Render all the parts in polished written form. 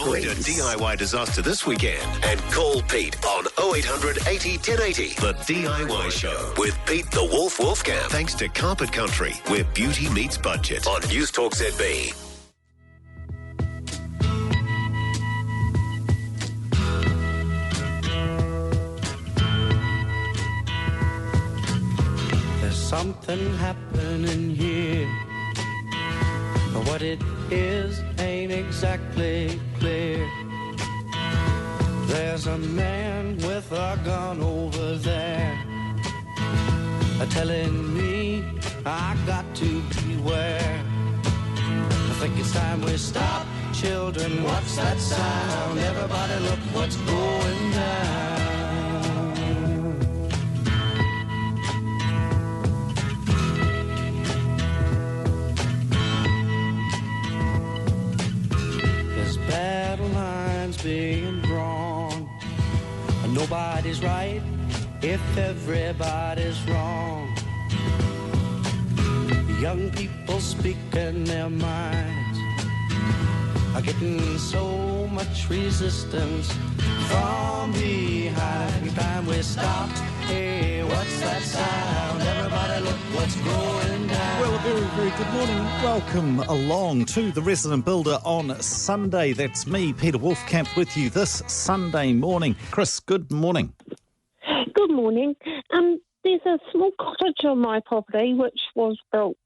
Avoid a DIY disaster this weekend and call Pete on 0800 80 1080. The DIY Show with Pete the Wolf Wolfcamp. Thanks to Carpet Country, where beauty meets budget on News Talk ZB. There's something happening here, but what it is ain't exactly clear. There's a man with a gun over there, telling me I got to beware. I think it's time we stop. Children, what's that sound? Everybody look what's going down. There's battle lines being drawn, and nobody's right if everybody's wrong. Young people speaking their minds are getting so much resistance from behind. Every time we stop, hey, what's that sound? Everybody look what's going down. Well, a very, very good morning. Welcome along to The Resident Builder on Sunday. That's me, Peter Wolfcamp, with you this Sunday morning. Chris, good morning. Good morning. There's a small cottage on my property which was built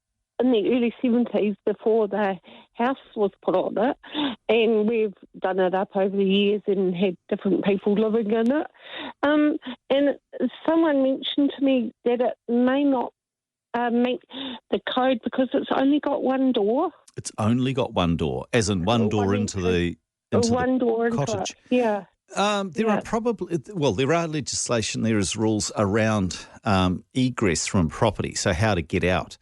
in the early 70s before the house was put on it, and we've done it up over the years and had different people living in it. And someone mentioned to me that it may not meet the code because it's only got one door. It's only got one door, as in one door into the cottage. Yeah. There are legislation, there is rules around egress from property, so how to get out.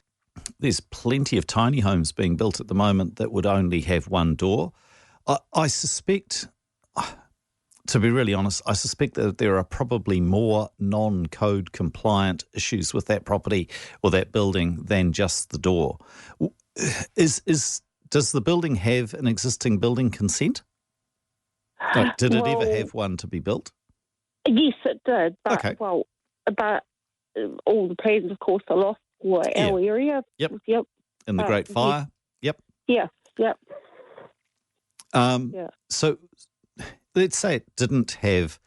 There's plenty of tiny homes being built at the moment that would only have one door. I suspect, to be really honest, I suspect that there are probably more non-code compliant issues with that property or that building than just the door. Does the building have an existing building consent? Like, did it ever have one to be built? Yes, it did. But, okay. But all the plans, of course, are lost for our area. Yep. In the But, Great Fire. Yep. Yes. Yep. So let's say it didn't have,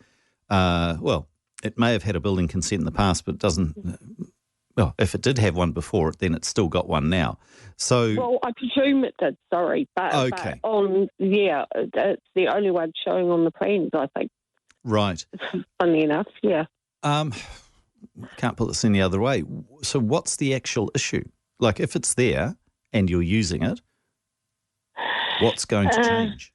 it may have had a building consent in the past, but it doesn't. Well, if it did have one before it, then it's still got one now. So, well, I presume it did. Sorry, but okay. It's the only one showing on the plans, I think. Right. Funny enough, yeah. Can't put this any other way. So, what's the actual issue? Like, if it's there and you're using it, what's going to change?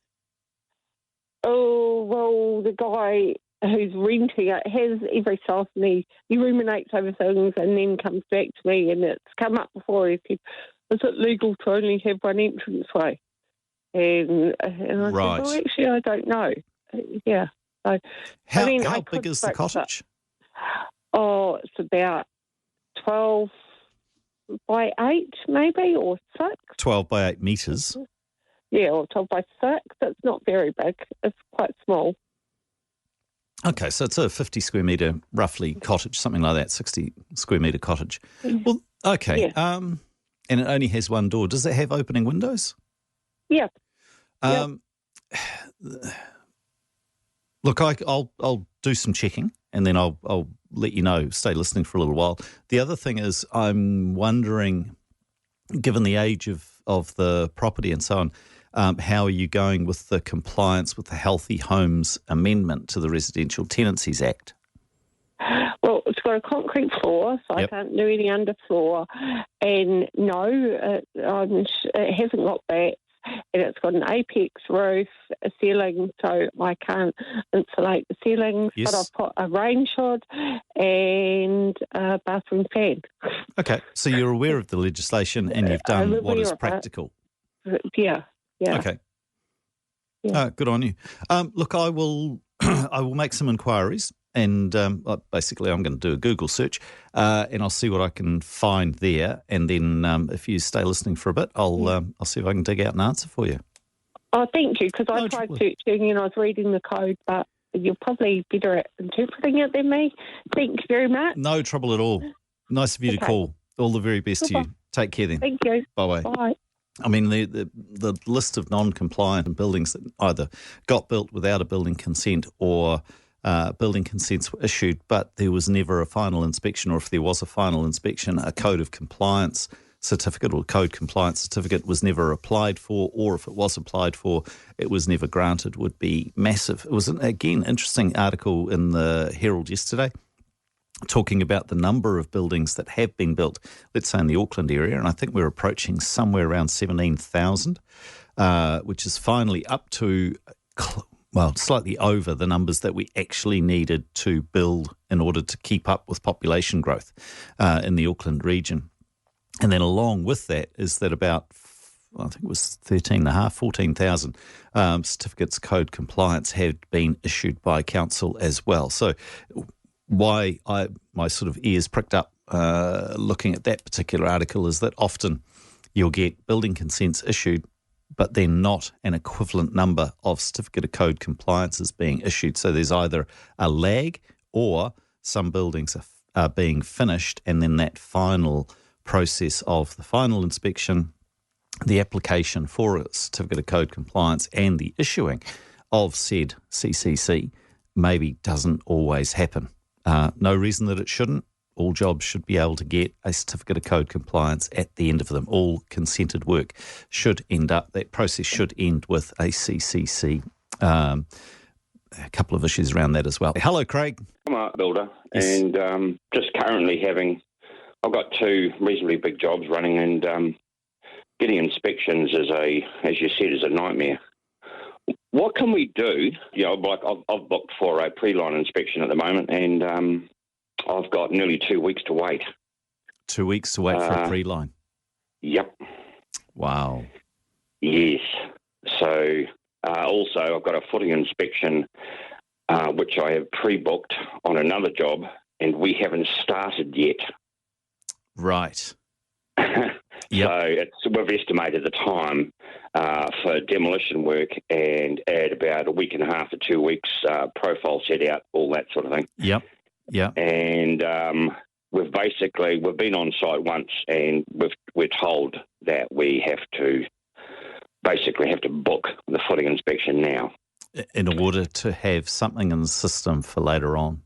Oh, well, the guy who's renting it has every so often he ruminates over things and then comes back to me, and it's come up before. He said, is it legal to only have one entranceway? And I said, well, actually, I don't know. Yeah. So, how big is the cottage? Oh, it's about 12 by 8 maybe, or 6. 12 by 8 metres? Yeah, or 12 by 6. It's not very big. It's quite small. Okay, so it's a 50 square metre, roughly, cottage, something like that, 60 square metre cottage. Well, okay, yeah. And it only has one door. Does it have opening windows? Yeah. Look, I'll do some checking and then I'll let you know. Stay listening for a little while. The other thing is I'm wondering, given the age of the property and so on, how are you going with the compliance with the Healthy Homes Amendment to the Residential Tenancies Act? Well, it's got a concrete floor, so I can't do any underfloor. And no, it hasn't got bats, and it's got an apex roof, a ceiling, so I can't insulate the ceilings. Yes. But I've put a rain shade and a bathroom fan. Okay, so you're aware of the legislation and you've done what is practical. Yeah. Okay. Yeah. Good on you. Look, I will make some inquiries. And basically, I'm going to do a Google search and I'll see what I can find there. And then if you stay listening for a bit, I'll see if I can dig out an answer for you. Oh, thank you, because I No tried trouble. searching and I was reading the code, but you're probably better at interpreting it than me. Thank you very much. No trouble at all. Nice of you to Okay. call. All the very best to you. Take care then. Thank you. Bye-bye. Bye. I mean, the list of non-compliant buildings that either got built without a building consent or building consents were issued, but there was never a final inspection, or if there was a final inspection, a code of compliance certificate or code compliance certificate was never applied for, or if it was applied for, it was never granted, would be massive. It was, again, interesting article in the Herald yesterday talking about the number of buildings that have been built, let's say in the Auckland area, and I think we're approaching somewhere around 17,000, which is finally up to, well, slightly over the numbers that we actually needed to build in order to keep up with population growth in the Auckland region. And then along with that is that about, I think it was 14,000 certificates code compliance had been issued by council as well. So why my sort of ears pricked up looking at that particular article is that often you'll get building consents issued, but then not an equivalent number of certificate of code compliances being issued. So there's either a lag or some buildings are being finished, and then that final process of the final inspection, the application for a certificate of code compliance and the issuing of said CCC maybe doesn't always happen. No reason that it shouldn't. All jobs should be able to get a certificate of code compliance at the end of them. All consented work should end up, that process should end with a CCC. A couple of issues around that as well. Hello, Craig. I'm an art builder, Yes. and just currently I've got two reasonably big jobs running, and getting inspections as you said, is a nightmare. What can we do? You know, like I've booked for a pre-line inspection at the moment, and I've got nearly 2 weeks to wait. 2 weeks to wait for a pre-line. Yep. Wow. Yes. So also I've got a footing inspection, which I have pre-booked on another job, and we haven't started yet. Right. Yep. So we've estimated the time for demolition work and add about a week and a half to 2 weeks, profile set out, all that sort of thing. Yep. And we've been on site once, and we're told that we have to book the footing inspection now. In order to have something in the system for later on.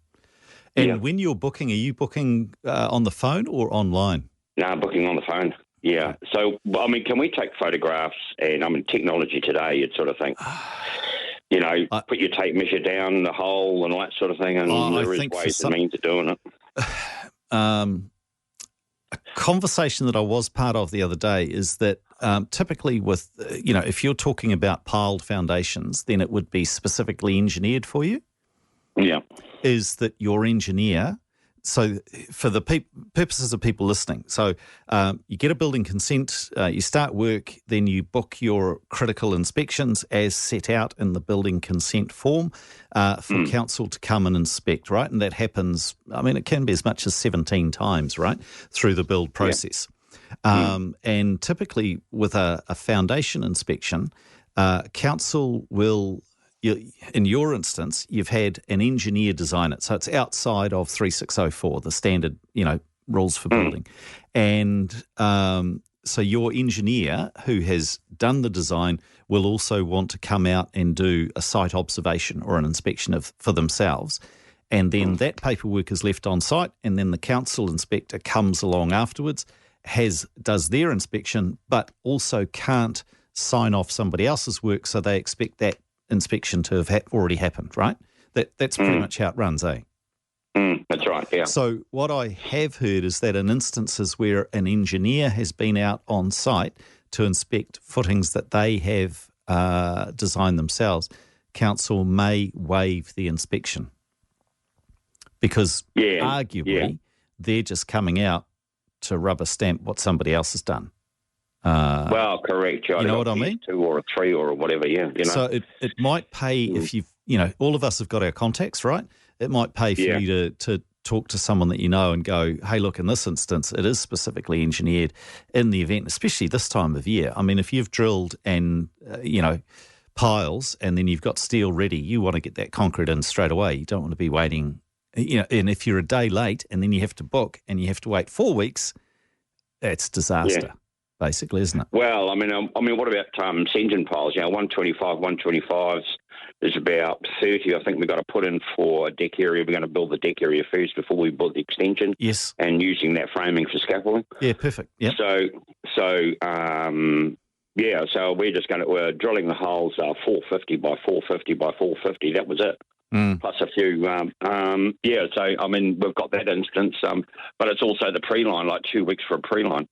And when you're booking, are you booking on the phone or online? No, I'm booking on the phone. Yeah. So, I mean, can we take photographs? And I mean, technology today, you'd sort of think, you know, put your tape measure down the hole and all that sort of thing. And there is ways and means of doing it. A conversation that I was part of the other day is that typically with, if you're talking about piled foundations, then it would be specifically engineered for you. Yeah. Is that your engineer, so for the purposes of people listening, so you get a building consent, you start work, then you book your critical inspections as set out in the building consent form for council to come and inspect, right? And that happens, I mean, it can be as much as 17 times, right, through the build process. And typically with a foundation inspection, council will... in your instance, you've had an engineer design it. So it's outside of 3604, the standard, rules for building. And so your engineer who has done the design will also want to come out and do a site observation or an inspection for themselves. And then that paperwork is left on site, and then the council inspector comes along afterwards, does their inspection, but also can't sign off somebody else's work, so they expect that inspection to have already happened, right? That's pretty much how it runs, eh? That's right, yeah. So what I have heard is that in instances where an engineer has been out on site to inspect footings that they have designed themselves, council may waive the inspection because arguably they're just coming out to rubber stamp what somebody else has done. Well, correct. You know what I mean? 2 or a 3 or whatever, yeah. So it might pay if you've, all of us have got our contacts, right? It might pay for you to talk to someone that you know and go, hey, look, in this instance, it is specifically engineered in the event, especially this time of year. I mean, if you've drilled and, piles and then you've got steel ready, you want to get that concrete in straight away. You don't want to be waiting, and if you're a day late and then you have to book and you have to wait 4 weeks, that's disaster, basically, isn't it? Well, I mean, what about engine piles? 125s is about 30. I think we've got to put in for a deck area. We're going to build the deck area first before we build the extension. Yes. And using that framing for scaffolding. Yeah, perfect. Yeah. So we're just we're drilling the holes 450 by 450 by 450. That was it. Plus a few, so, I mean, we've got that instance, but it's also the pre-line, like 2 weeks for a pre-line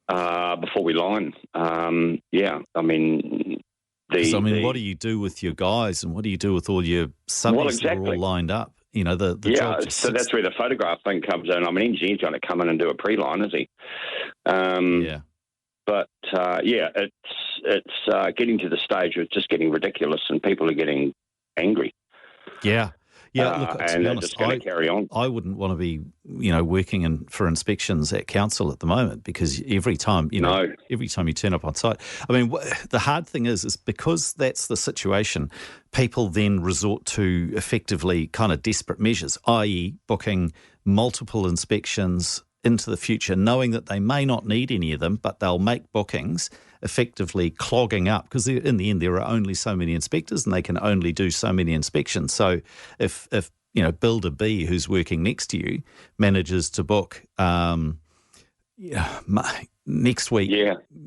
before we line. What do you do with your guys and what do you do with all your subbies that are all lined up? The job so that's where the photograph thing comes in. I mean, engineer's going to come in and do a pre-line, is he? But, it's getting to the stage where it's just getting ridiculous and people are getting angry. Yeah. Look, to be honest, carry on. I wouldn't want to be, working for inspections at council at the moment because every time you turn up on site, I mean, the hard thing is because that's the situation, people then resort to effectively kind of desperate measures, i.e. booking multiple inspections into the future, knowing that they may not need any of them, but they'll make bookings, effectively clogging up because in the end there are only so many inspectors and they can only do so many inspections. So if Builder B, who's working next to you, manages to book next week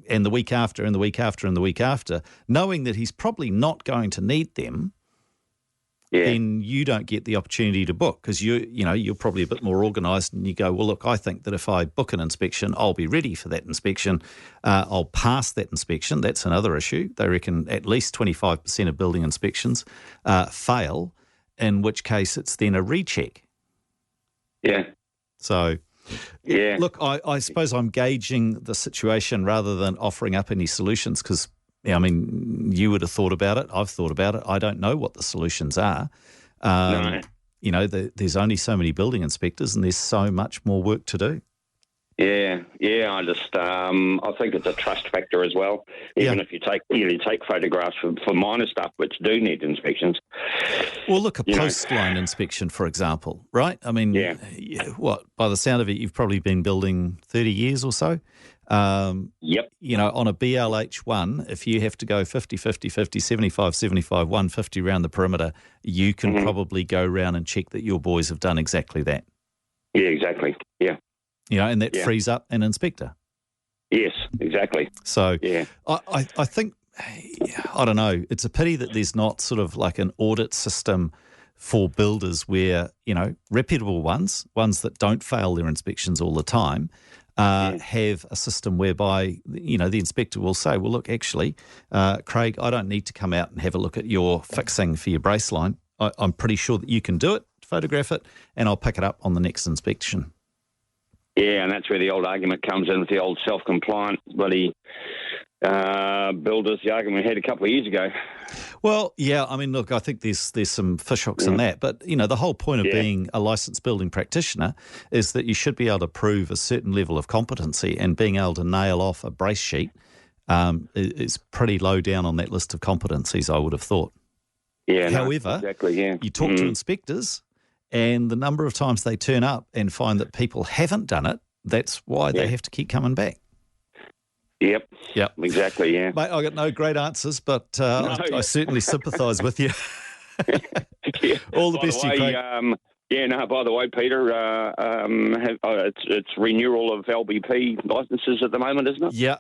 and the week after and the week after and the week after, knowing that he's probably not going to need them, then you don't get the opportunity to book because you're probably a bit more organised and you go, well, look, I think that if I book an inspection, I'll be ready for that inspection. I'll pass that inspection. That's another issue. They reckon at least 25% of building inspections fail, in which case it's then a recheck. Yeah. So, look, I suppose I'm gauging the situation rather than offering up any solutions because I mean, you would have thought about it. I've thought about it. I don't know what the solutions are. No. There's only so many building inspectors and there's so much more work to do. Yeah. I just I think it's a trust factor as well. Even if you take photographs for minor stuff which do need inspections. Well, look, a post-line inspection, for example, right? I mean, by the sound of it, you've probably been building 30 years or so. Yep. On a BLH1, if you have to go 50, 50, 50, 75, 75, 150 around the perimeter, you can probably go around and check that your boys have done exactly that. Yeah, exactly. Yeah. And that frees up an inspector. Yes, exactly. So I think, I don't know, it's a pity that there's not sort of like an audit system for builders where, reputable ones that don't fail their inspections all the time, have a system whereby, the inspector will say, well, look, actually, Craig, I don't need to come out and have a look at your fixing for your brace line. I'm pretty sure that you can do it, photograph it, and I'll pick it up on the next inspection. Yeah, and that's where the old argument comes in with the old self-compliant bloody builders, the argument we had a couple of years ago. Well, yeah, I mean, look, I think there's some fishhooks in that. But, the whole point of being a licensed building practitioner is that you should be able to prove a certain level of competency, and being able to nail off a brace sheet is pretty low down on that list of competencies, I would have thought. Yeah. However, you talk to inspectors and the number of times they turn up and find that people haven't done it, that's why they have to keep coming back. Yep. Exactly, yeah. Mate, I got no great answers, but I certainly sympathise with you. All the best to you, Craig. By the way, Peter, it's renewal of LBP licences at the moment, isn't it? Yeah,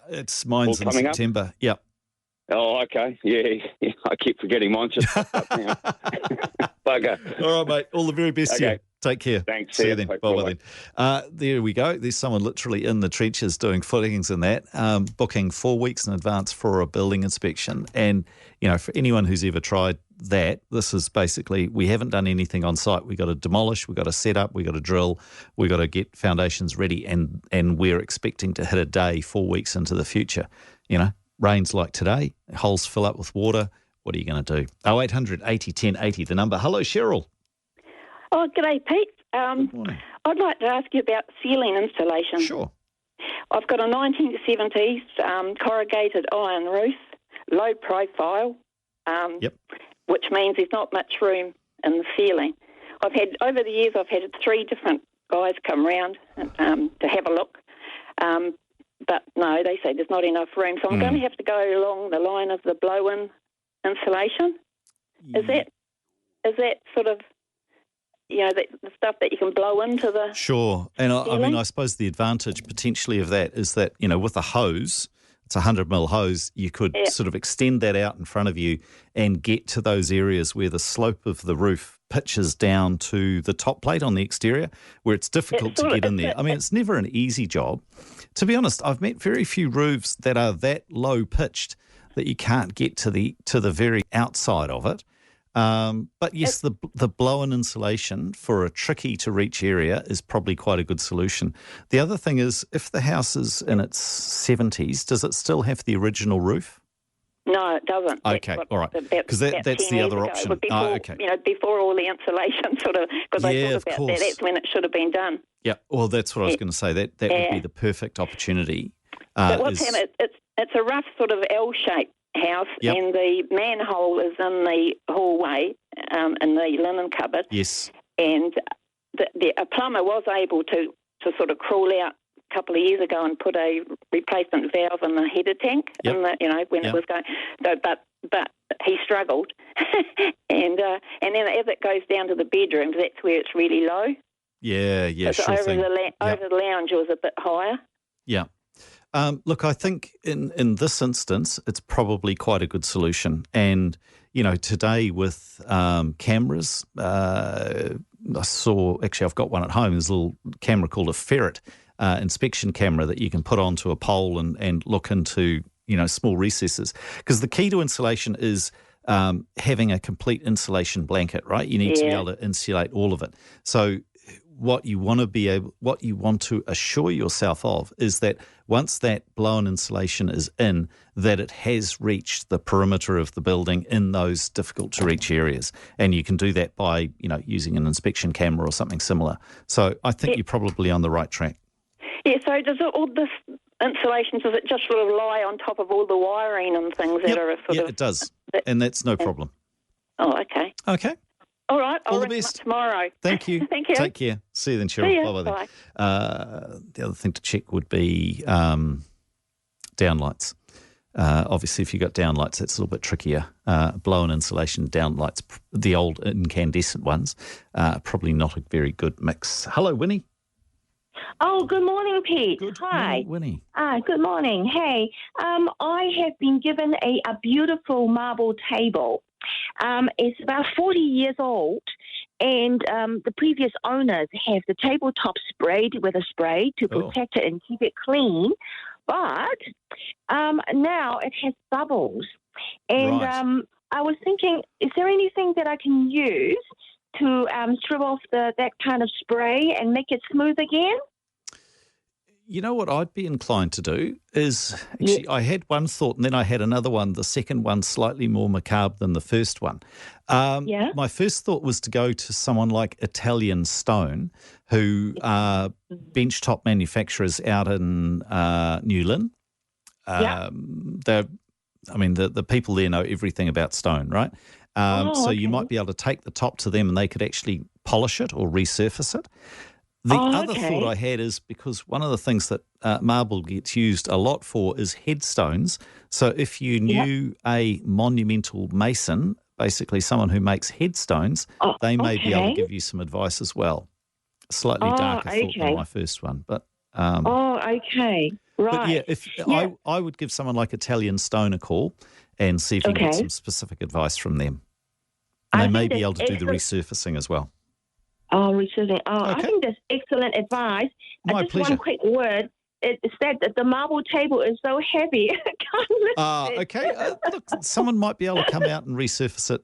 mine's in September. Up? Yep. Oh, okay. Yeah. I keep forgetting mine's just up now. Bugger. All right, mate. All the very best to you. Take care. Thanks. See you then. Bye-bye then. There we go. There's someone literally in the trenches doing footings and that, booking 4 weeks in advance for a building inspection. And, for anyone who's ever tried that, this is basically, we haven't done anything on site. We've got to demolish, we've got to set up, we've got to drill, we've got to get foundations ready, and we're expecting to hit a day 4 weeks into the future. Rains like today, holes fill up with water. What are you going to do? 0800 80 10 80, the number. Hello, Cheryl. Oh, g'day, Pete. Good morning. I'd like to ask you about ceiling installation. Sure. I've got a 1970s corrugated iron roof, low profile, which means there's not much room in the ceiling. Over the years, I've had 3 different guys come round to have a look, but no, they say there's not enough room, so I'm going to have to go along the line of the blow-in insulation. Is that sort of, the stuff that you can blow into the Sure. And ceiling? I suppose the advantage potentially of that is that, with a hose, it's a 100mm hose, you could sort of extend that out in front of you and get to those areas where the slope of the roof pitches down to the top plate on the exterior, where it's difficult to get in there. It's never an easy job. To be honest, I've met very few roofs that are that low pitched that you can't get to the very outside of it. But yes, the blow-in insulation for a tricky to reach area is probably quite a good solution. The other thing is, if the house is in its 70s, does it still have the original roof? No, it doesn't. Okay, all right. Because that's the other option. Before, before all the insulation sort of, because I thought about that. That's when it should have been done. Yeah. Well, that's what I was going to say. That would be the perfect opportunity. But what's happened, it's a rough sort of L-shaped house, and the manhole is in the hallway, in the linen cupboard. Yes. And a plumber was able to sort of crawl out a couple of years ago and put a replacement valve in the header tank, when it was going. But he struggled, and then as it goes down to the bedrooms, that's where it's really low. Yeah, sure thing. Over the lounge was a bit higher. Yeah. Look, I think in this instance, it's probably quite a good solution. And, today with cameras, I've got one at home. There's a little camera called a ferret inspection camera that you can put onto a pole and look into, small recesses. Because the key to insulation is having a complete insulation blanket, right? You need to be able to insulate all of it. So what you want to assure yourself of is that once that blown insulation is in, that it has reached the perimeter of the building in those difficult to reach areas. And you can do that by, using an inspection camera or something similar. So I think you're probably on the right track. Yeah, so does all this insulation, does it just sort of lie on top of all the wiring and things that are sort of... Yeah, it does. And that's no problem. Oh, okay. Okay. All right, all I'll the ring best tomorrow. Thank you. Thank you. Take care. See you then, Cheryl. See you. Bye. The other thing to check would be downlights. Obviously, if you've got downlights, that's a little bit trickier. Blow-in insulation downlights, the old incandescent ones, probably not a very good mix. Hello, Winnie. Oh, good morning, Pete. Hi, Winnie. Good morning. Hey, I have been given a beautiful marble table. It's about 40 years old, and the previous owners have the tabletop sprayed with a spray to protect it and keep it clean. But now it has bubbles. And I was thinking, is there anything that I can use to strip off that kind of spray and make it smooth again? You know what I'd be inclined to do is, actually, I had one thought and then I had another one, the second one slightly more macabre than the first one. My first thought was to go to someone like Italian Stone, who are benchtop manufacturers out in New Lynn. The people there know everything about stone, right? So you might be able to take the top to them and they could actually polish it or resurface it. The other thought I had is, because one of the things that marble gets used a lot for is headstones. So if you knew a monumental mason, basically someone who makes headstones, they may be able to give you some advice as well. Slightly darker thought than my first one. But Right. But I would give someone like Italian Stone a call and see if you can get some specific advice from them. And they may be able to do the resurfacing as well. Resurfacing. I think that's excellent advice. My pleasure. One quick word. It said that the marble table is so heavy. I can't lift it. Look, someone might be able to come out and resurface it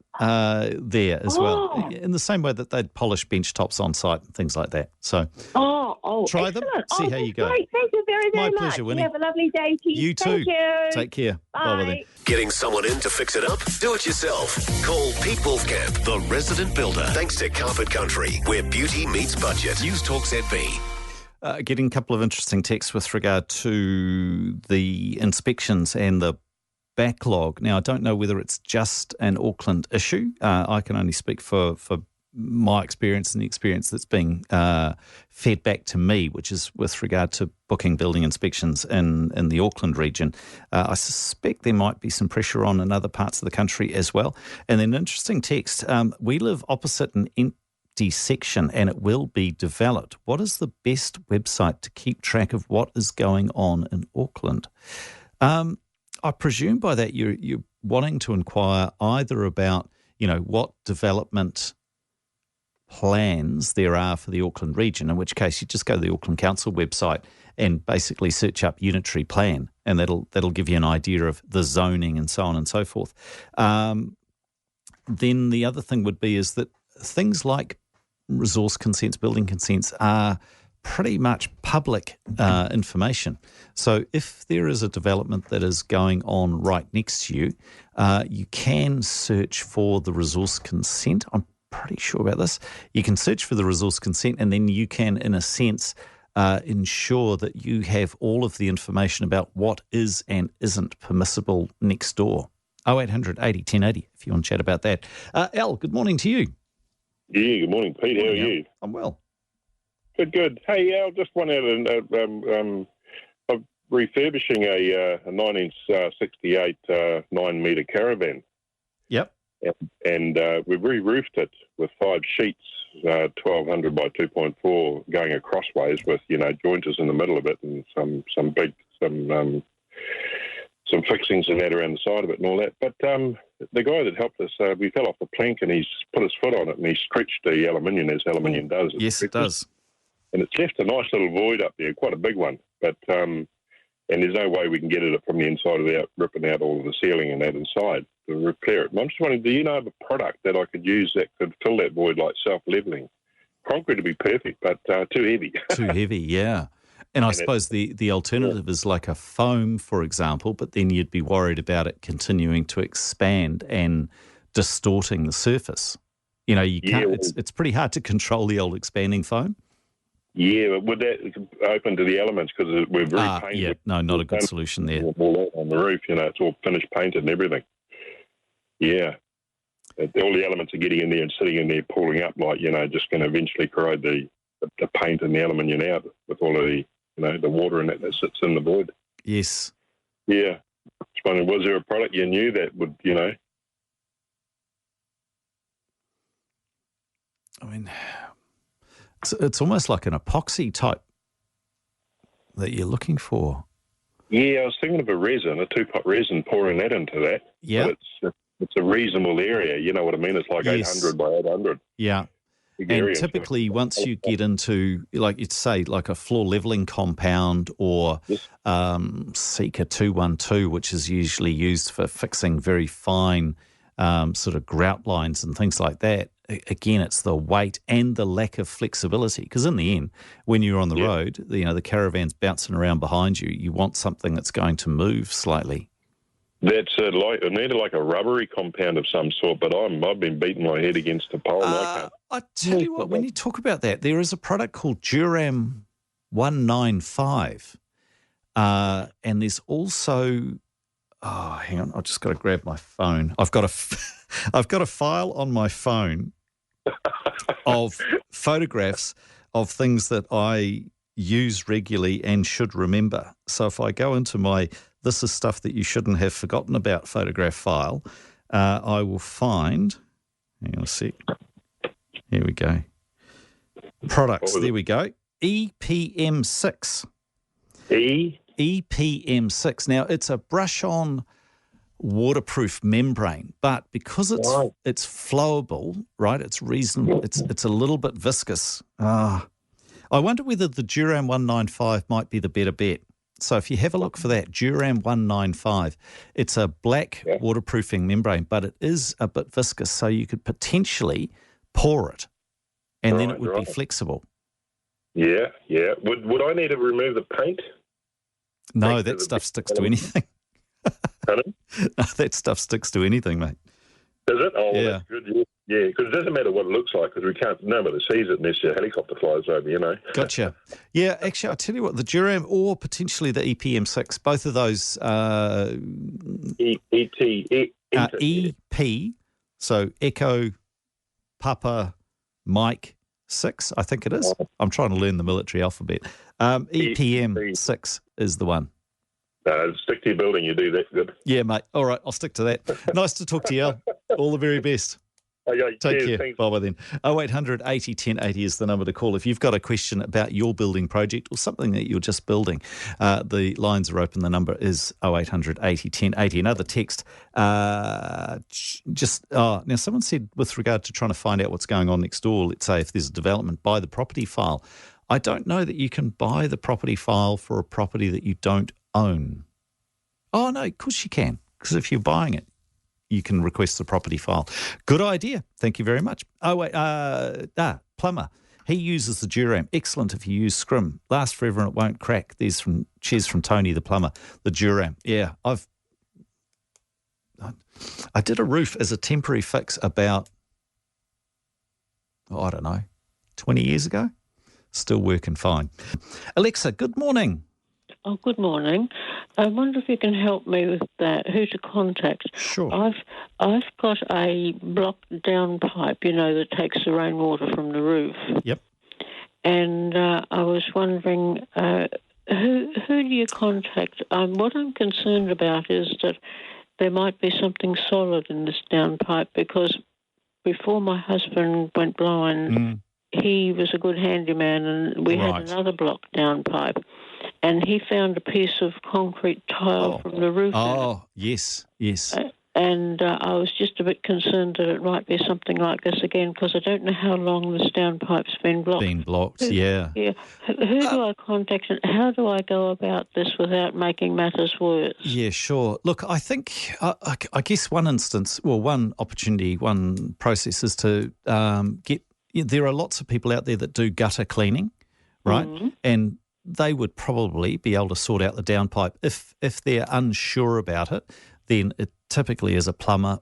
there as well, in the same way that they'd polish bench tops on site and things like that. So try excellent. them, see how you go. Great. Thank you very, very much. My pleasure, Winnie. You have a lovely day, Pete. You too. Thank you. Take care. Bye. Then. Getting someone in to fix it up? Do it yourself. Call Pete Wolfcamp, the resident builder. Thanks to Carpet Country, where beauty meets budget. News Talk ZB. Getting a couple of interesting texts with regard to the inspections and the backlog. Now, I don't know whether it's just an Auckland issue. I can only speak for my experience and the experience that's being fed back to me, which is with regard to booking building inspections in the Auckland region. I suspect there might be some pressure on in other parts of the country as well. And then an interesting text, we live opposite an empty section and it will be developed. What is the best website to keep track of what is going on in Auckland? I presume by that you're wanting to inquire either about, what development plans there are for the Auckland region, in which case you just go to the Auckland Council website and basically search up unitary plan, and that'll give you an idea of the zoning and so on and so forth. Then the other thing would be is that things like resource consents, building consents are pretty much public information. So if there is a development that is going on right next to you, you can search for the resource consent. I'm pretty sure about this. You can search for the resource consent and then you can, in a sense, ensure that you have all of the information about what is and isn't permissible next door. 0800 80 1080 if you want to chat about that. Al, good morning to you. Yeah, good morning, Pete. How are you? I'm well. Good. Hey, Al, just one out of refurbishing a 1968 9-metre caravan. Yep. And we've re-roofed it with 5 sheets, 1200 by 2.4, going acrossways with jointers in the middle of it and some fixings and that around the side of it and all that. But the guy that helped us, we fell off the plank and he's put his foot on it and he stretched the aluminium as aluminium does. Yes, it does. And it's left a nice little void up there, quite a big one. But and there's no way we can get it from the inside without ripping out all of the ceiling and that inside to repair it. And I'm just wondering, do you know of a product that I could use that could fill that void like self-levelling? Concrete would be perfect, but too heavy. Too heavy, yeah. And I suppose the alternative is like a foam, for example, but then you'd be worried about it continuing to expand and distorting the surface. You can't. It's pretty hard to control the old expanding foam. Yeah, but would that open to the elements because we're very painted? Yeah, no, not a good solution there. On the roof, it's all finished painted and everything. Yeah. All the elements are getting in there and sitting in there, pulling up like, just going to eventually corrode the paint and the aluminium out with all of the, the water in that sits in the void. Yes. Yeah. Just wondering, was there a product you knew that would, I mean, it's almost like an epoxy type that you're looking for. Yeah, I was thinking of a resin, a 2-pot resin, pouring that into that. Yeah. But it's a reasonable area, you know what I mean? It's like 800 by 800. Yeah. And typically once you get into, like you'd say, like a floor levelling compound or Sika 212, which is usually used for fixing very fine sort of grout lines and things like that, again, it's the weight and the lack of flexibility. Because in the end, when you're on the road, the caravan's bouncing around behind you. You want something that's going to move slightly. That's I needed like a rubbery compound of some sort, but I've been beating my head against a pole. I tell you what, when you talk about that, there is a product called Duram 195, and there's also. Oh, hang on! I've just got to grab my phone. I've got a file on my phone of photographs of things that I use regularly and should remember. So if I go into my "this is stuff that you shouldn't have forgotten about" photograph file, I will find. Hang on a sec. Here we go. Products. There we go. EPM6. EPM6. Now, it's a brush-on waterproof membrane, but because it's flowable, right, it's reasonable, it's a little bit viscous. I wonder whether the Duram 195 might be the better bet. So if you have a look for that, Duram 195, it's a black waterproofing membrane, but it is a bit viscous, so you could potentially pour it, and then it would be flexible. Yeah. Would I need to remove the paint? No, that stuff sticks to anything. Pardon? No, that stuff sticks to anything, mate. Is it? Oh, well, Yeah. that's good. Yeah, because it doesn't matter what it looks like, because we can't. Nobody sees it unless your helicopter flies over. Gotcha. Yeah, actually, I'll tell you what, the Duram or potentially the EPM6, both of those EP, so Echo, Papa, Mike 6, I think it is. I'm trying to learn the military alphabet. EPM6 is the one. Stick to your building, you do that good. Yeah, mate. All right, I'll stick to that. Nice to talk to you, Al. All the very best. Okay, Take care. Thanks. Bye-bye then. 0800 80 1080 is the number to call. If you've got a question about your building project or something that you're just building, the lines are open. The number is 0800 80 1080. Another text. Now, someone said with regard to trying to find out what's going on next door, let's say if there's a development, buy the property file. I don't know that you can buy the property file for a property that you don't own. Oh, no, of course you can, because if you're buying it, you can request the property file. Good idea. Thank you very much. Oh, wait, plumber. He uses the Duram. Excellent if you use Scrim. Lasts forever and it won't crack. There's cheers from Tony the plumber. The Duram. Yeah, I did a roof as a temporary fix about, I don't know, 20 years ago. Still working fine. Alexa, good morning. Oh, good morning. I wonder if you can help me with that. Who to contact? Sure. I've got a blocked down pipe, that takes the rainwater from the roof. Yep. And I was wondering, who do you contact? What I'm concerned about is that there might be something solid in this down pipe, because before my husband went blind, he was a good handyman, and we had another blocked down pipe. And he found a piece of concrete tile from the roof. Oh, yes. And I was just a bit concerned that it might be something like this again, because I don't know how long this downpipe's been blocked. Yeah. Who do I contact, and how do I go about this without making matters worse? Yeah, sure. Look, I think, I guess one opportunity, one process is to there are lots of people out there that do gutter cleaning, right? Mm-hmm. And they would probably be able to sort out the downpipe. If they're unsure about it, then it typically is a plumber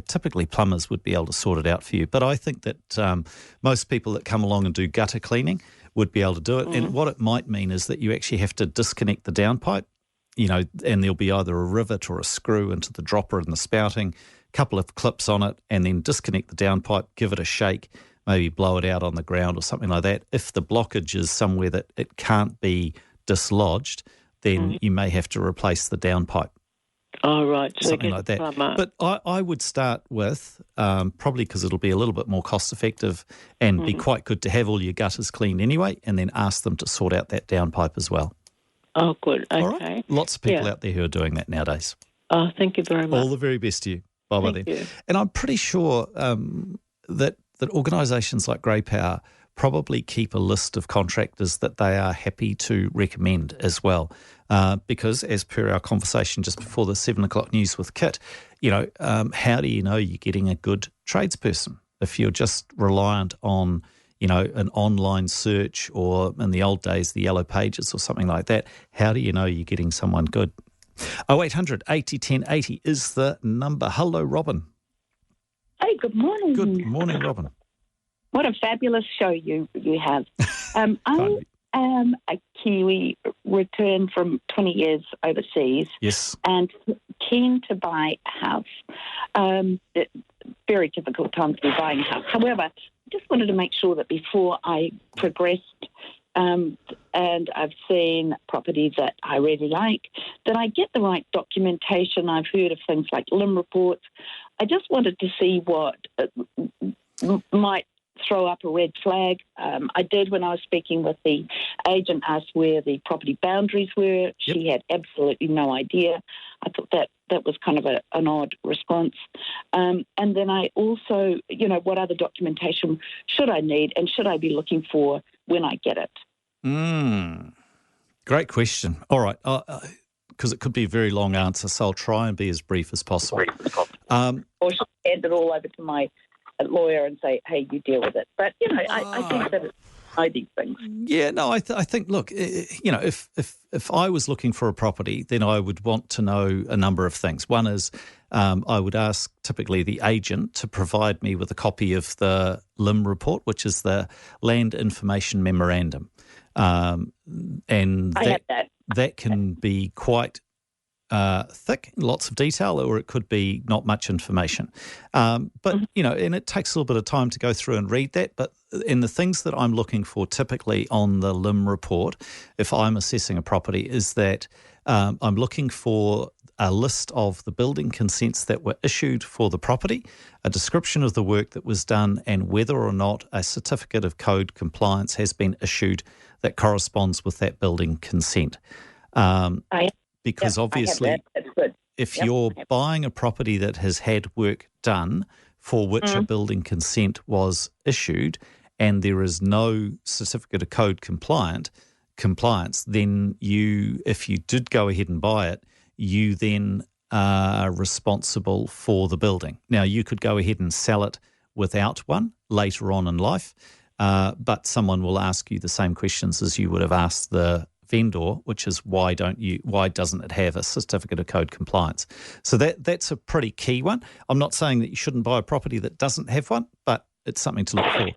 typically plumbers would be able to sort it out for you. But I think that most people that come along and do gutter cleaning would be able to do it. And what it might mean is that you actually have to disconnect the downpipe, and there'll be either a rivet or a screw into the dropper and the spouting, a couple of clips on it, and then disconnect the downpipe, give it a shake, maybe blow it out on the ground or something like that. If the blockage is somewhere that it can't be dislodged, then you may have to replace the downpipe. Oh, right. So something like that. Plumber. But I would start with, probably because it'll be a little bit more cost effective and be quite good to have all your gutters cleaned anyway, and then ask them to sort out that downpipe as well. Oh, good. Okay. All right? Lots of people out there who are doing that nowadays. Oh, thank you very much. All the very best to you. Bye-bye then. You. And I'm pretty sure that organisations like Grey Power probably keep a list of contractors that they are happy to recommend as well. Because as per our conversation just before the 7 o'clock news with Kit, how do you know you're getting a good tradesperson? If you're just reliant on, an online search, or in the old days, the Yellow Pages or something like that, how do you know you're getting someone good? 0800 80 1080 is the number. Hello, Robin. Hey, good morning. Good morning, Robin. What a fabulous show you have. I am a Kiwi returned from 20 years overseas. Yes. And keen to buy a house. Very difficult time to be buying a house. However, I just wanted to make sure that before I progressed, and I've seen properties that I really like, that I get the right documentation. I've heard of things like LIM reports. I just wanted to see what might throw up a red flag. I did when I was speaking with the agent, asked where the property boundaries were. Yep. She had absolutely no idea. I thought that was kind of an odd response. And then I also, what other documentation should I need and should I be looking for when I get it? Great question. All right. Because it could be a very long answer, so I'll try and be as brief as possible. Or should I hand it all over to my lawyer and say, hey, you deal with it? But, I think that know these things. Yeah, no, I think, look, if I was looking for a property, then I would want to know a number of things. One is I would ask typically the agent to provide me with a copy of the LIM report, which is the Land Information Memorandum. And I have that. That can be quite thick, lots of detail, or it could be not much information. But, and it takes a little bit of time to go through and read that. But in the things that I'm looking for typically on the LIM report, if I'm assessing a property, is that I'm looking for a list of the building consents that were issued for the property, a description of the work that was done, and whether or not a certificate of code compliance has been issued that corresponds with that building consent. Because obviously, if you're buying a property that has had work done for which a building consent was issued and there is no certificate of code compliance, then if you did go ahead and buy it, you then are responsible for the building. Now, you could go ahead and sell it without one later on in life, but someone will ask you the same questions as you would have asked the vendor, which is why doesn't it have a certificate of code compliance? So that's a pretty key one. I'm not saying that you shouldn't buy a property that doesn't have one, but it's something to look for.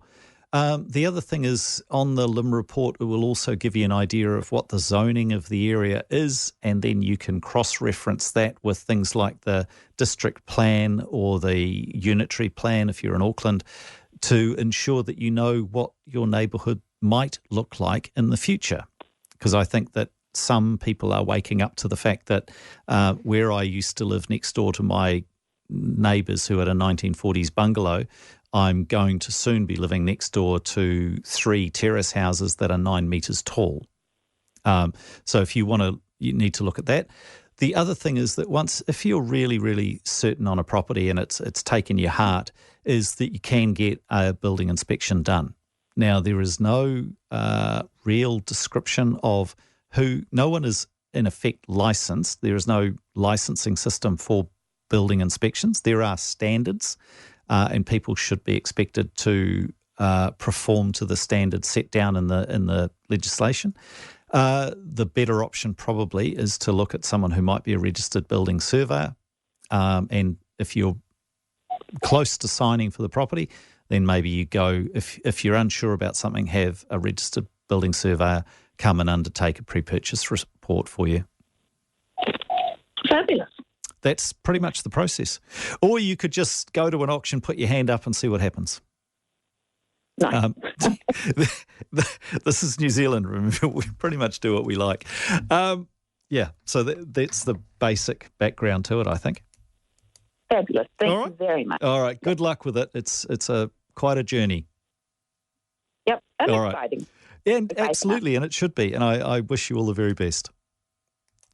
The other thing is on the LIM report, it will also give you an idea of what the zoning of the area is, and then you can cross-reference that with things like the district plan or the unitary plan if you're in Auckland to ensure that you know what your neighbourhood might look like in the future. Because I think that some people are waking up to the fact that where I used to live next door to my neighbours who had a 1940s bungalow, I'm going to soon be living next door to 3 terrace houses that are 9 metres tall. So if you need to look at that. The other thing is that if you're really, really certain on a property and it's taken your heart, is that you can get a building inspection done. Now, there is no real description of no one is in effect licensed. There is no licensing system for building inspections. There are standards and people should be expected to perform to the standards set down in the legislation. The better option probably is to look at someone who might be a registered building surveyor. And if you're close to signing for the property, then maybe you go, if you're unsure about something, have a registered building surveyor come and undertake a pre-purchase report for you. Fabulous. That's pretty much the process. Or you could just go to an auction, put your hand up and see what happens. No. This is New Zealand. Remember, we pretty much do what we like. So that's the basic background to it, I think. Fabulous. Thank you very much. All right. Good luck with it. It's quite a journey. Yep. And all exciting. Right. And absolutely, and it should be. And I wish you all the very best.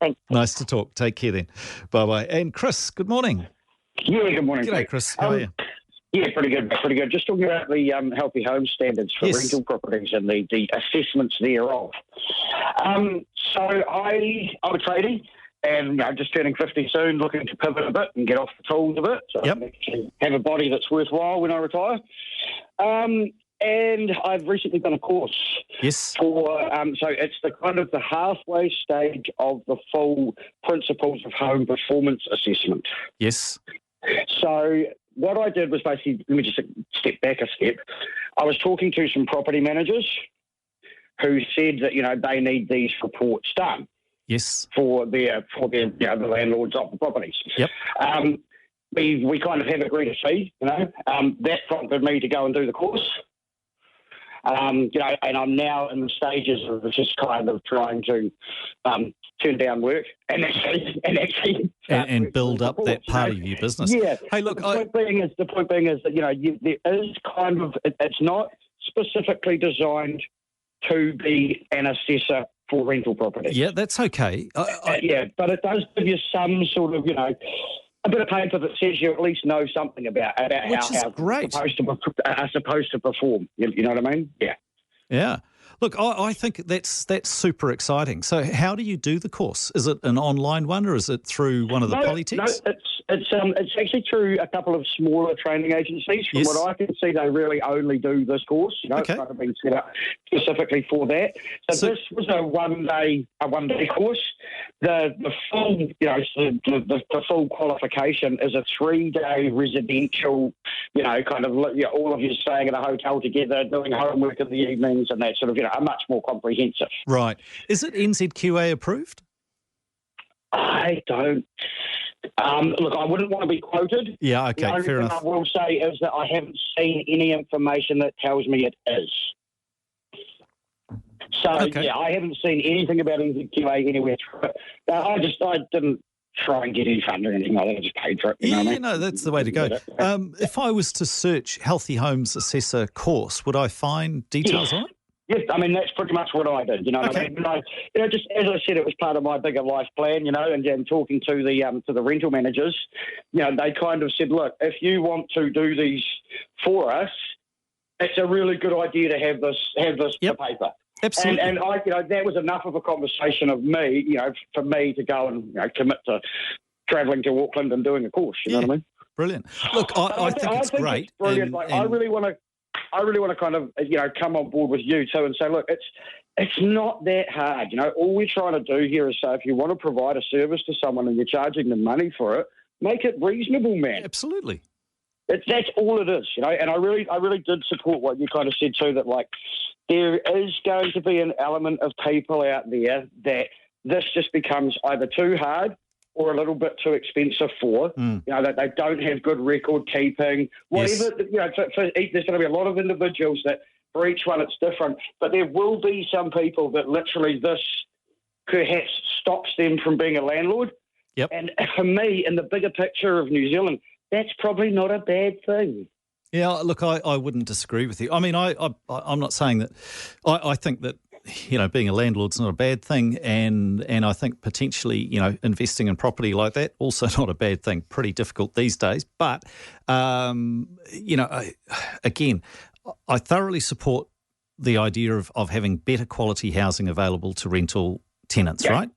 Thanks. Nice to talk. Take care then. Bye-bye. And Chris, good morning. Yeah, good morning. G'day, Chris. How are you? Yeah, pretty good. Just talking about the healthy home standards for rental properties and the assessments thereof. So I'm a tradie and just turning 50 soon, looking to pivot a bit and get off the tools a bit so I can actually have a body that's worthwhile when I retire. And I've recently done a course. Yes. For so it's the halfway stage of the full Principles of Home Performance Assessment. Yes. So what I did was basically, let me just step back a step. I was talking to some property managers who said that they need these reports done. Yes. For the landlords of the properties. Yep. We kind of have agreed a fee. That prompted me to go and do the course. And I'm now in the stages of just kind of trying to turn down work and actually build up that part of your business. Yeah. Hey, look, the point being is that there is kind of it's not specifically designed to be an assessor for rental properties. Yeah, that's okay. But it does give you some sort of a bit of paper that says you at least know something about how great. Are supposed to perform. You know what I mean? Yeah. Yeah. Look, I think that's super exciting. So how do you do the course? Is it an online one or is it through one of the polytechs? No, It's actually through a couple of smaller training agencies. From what I can see, they really only do this course. It's kind of been set up specifically for that. So this was a one day course. The full the full qualification is a 3-day residential. All of you staying at a hotel together, doing homework in the evenings, and that sort of a much more comprehensive. Right. Is it NZQA approved? I don't. Look, I wouldn't want to be quoted. Yeah, okay, fair enough. The only thing I will say is that I haven't seen any information that tells me it is. So, I haven't seen anything about NZQA anywhere. I didn't try and get any funding or anything like that. I just paid for it. You know what I mean? No, that's the way to go. If I was to search Healthy Homes Assessor course, would I find details on it? Yes, I mean, that's pretty much what I did, what I mean? Just as I said, it was part of my bigger life plan, and talking to the rental managers, they kind of said, look, if you want to do these for us, it's a really good idea to have this for paper. Absolutely. And I, that was enough of a conversation of me, for me to go and commit to travelling to Auckland and doing a course, you know what I mean? Brilliant. Look, I think it's great. It's brilliant. I really want to kind of, come on board with you too and say, look, it's not that hard. All we're trying to do here is say, if you want to provide a service to someone and you're charging them money for it, make it reasonable, man. Absolutely. That's all it is, And I really did support what you kind of said too, that like there is going to be an element of people out there that this just becomes either too hard or a little bit too expensive for, that they don't have good record keeping, whatever, there's going to be a lot of individuals that for each one it's different, but there will be some people that literally this perhaps stops them from being a landlord. Yep. And for me, in the bigger picture of New Zealand, that's probably not a bad thing. Yeah, look, I wouldn't disagree with you. I mean, I'm not saying that, I think that, being a landlord's not a bad thing, and I think potentially, investing in property like that, also not a bad thing. Pretty difficult these days. But, again, I thoroughly support the idea of having better quality housing available to rental tenants, right?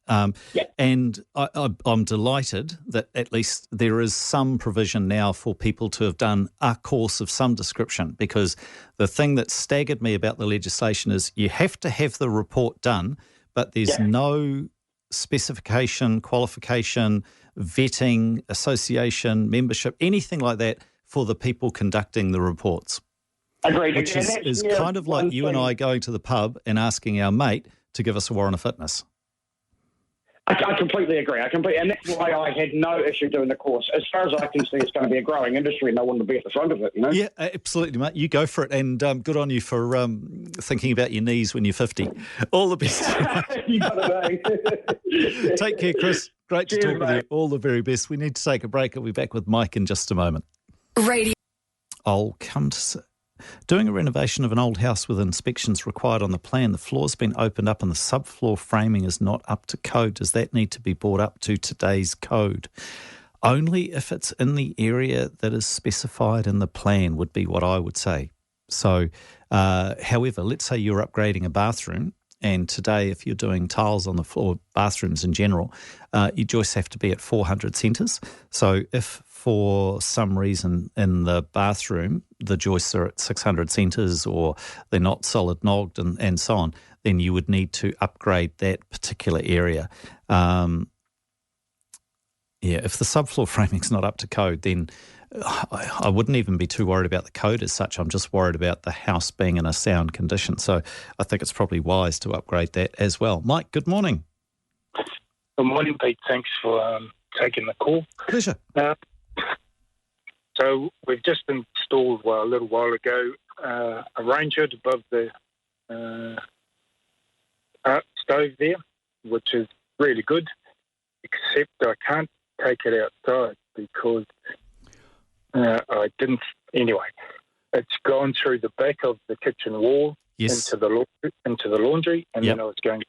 And I'm delighted that at least there is some provision now for people to have done a course of some description, because the thing that staggered me about the legislation is you have to have the report done, but there's no specification, qualification, vetting, association, membership, anything like that for the people conducting the reports. Agreed. Which is kind of like you and I going to the pub and asking our mate to give us a warrant of fitness. I completely agree. And that's why I had no issue doing the course. As far as I can see, it's going to be a growing industry, and I want to be at the front of it. Yeah, absolutely, mate. You go for it, and good on you for thinking about your knees when you're 50. All the best. You got it. Take care, Chris. Great to talk with you. All the very best. We need to take a break. I'll be back with Mike in just a moment. Radio. I'll come to doing a renovation of an old house with inspections required on the plan. The floor's been opened up and the subfloor framing is not up to code. Does that need to be brought up to today's code? Only if it's in the area that is specified in the plan would be what I would say. So, however, let's say you're upgrading a bathroom, and today if you're doing tiles on the floor, bathrooms in general, your joists have to be at 400 centres. So if for some reason in the bathroom the joists are at 600 centres or they're not solid nogged and so on, then you would need to upgrade that particular area. If the subfloor framing's not up to code, then I wouldn't even be too worried about the code as such. I'm just worried about the house being in a sound condition. So I think it's probably wise to upgrade that as well. Mike, good morning. Good morning, Pete. Thanks for taking the call. Pleasure. So we've just installed, a little while ago, a range hood above the stove there, which is really good, except I can't take it outside because I didn't. Anyway, it's gone through the back of the kitchen wall into the laundry, and then I was going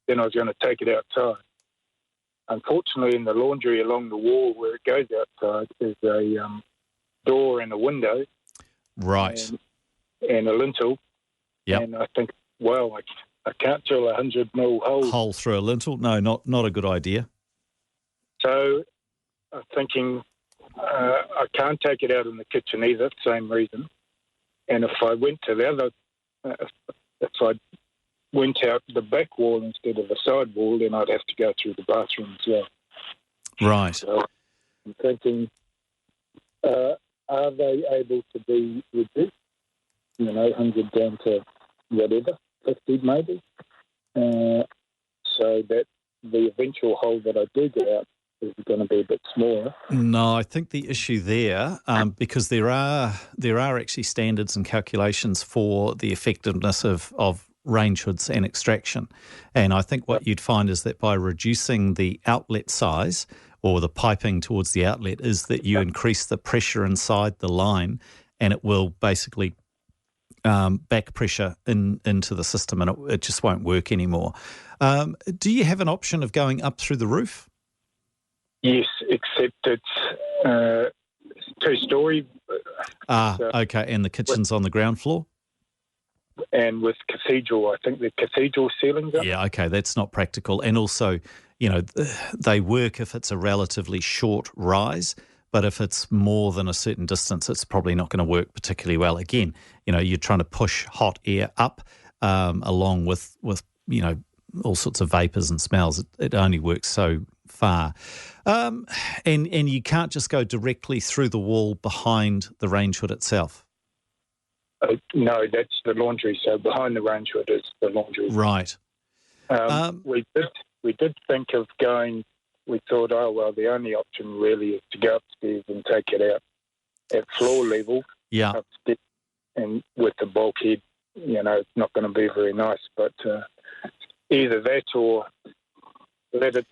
to take it outside. Unfortunately, in the laundry along the wall where it goes outside is a door and a window, right, and a lintel. Yeah, and I think, I can't drill 100 mil hole through a lintel. No, not a good idea. So I'm thinking, I can't take it out in the kitchen either, same reason. And if I went to the other, if I went out the back wall instead of the side wall, then I'd have to go through the bathroom as well. Right. So I'm thinking, are they able to be reduced? 100 down to whatever, 50 maybe, so that the eventual hole that I do get out is going to be a bit smaller. No, I think the issue there, because there are actually standards and calculations for the effectiveness of range hoods and extraction. And I think what you'd find is that by reducing the outlet size or the piping towards the outlet is that you increase the pressure inside the line, and it will basically back pressure into the system, and it just won't work anymore. Do you have an option of going up through the roof? Yes, except it's 2-storey. Okay, and the kitchen's on the ground floor? And with cathedral, I think the cathedral ceilings up. Yeah, okay, that's not practical. And also, they work if it's a relatively short rise, but if it's more than a certain distance, it's probably not going to work particularly well. Again, you're trying to push hot air up along with all sorts of vapours and smells. It only works so far. And you can't just go directly through the wall behind the range hood itself. No, that's the laundry. So behind the range hood is the laundry. Right. We did think of going. We thought, the only option really is to go upstairs and take it out at floor level. Yeah. Upstairs, and with the bulkhead, it's not going to be very nice. But either that or let it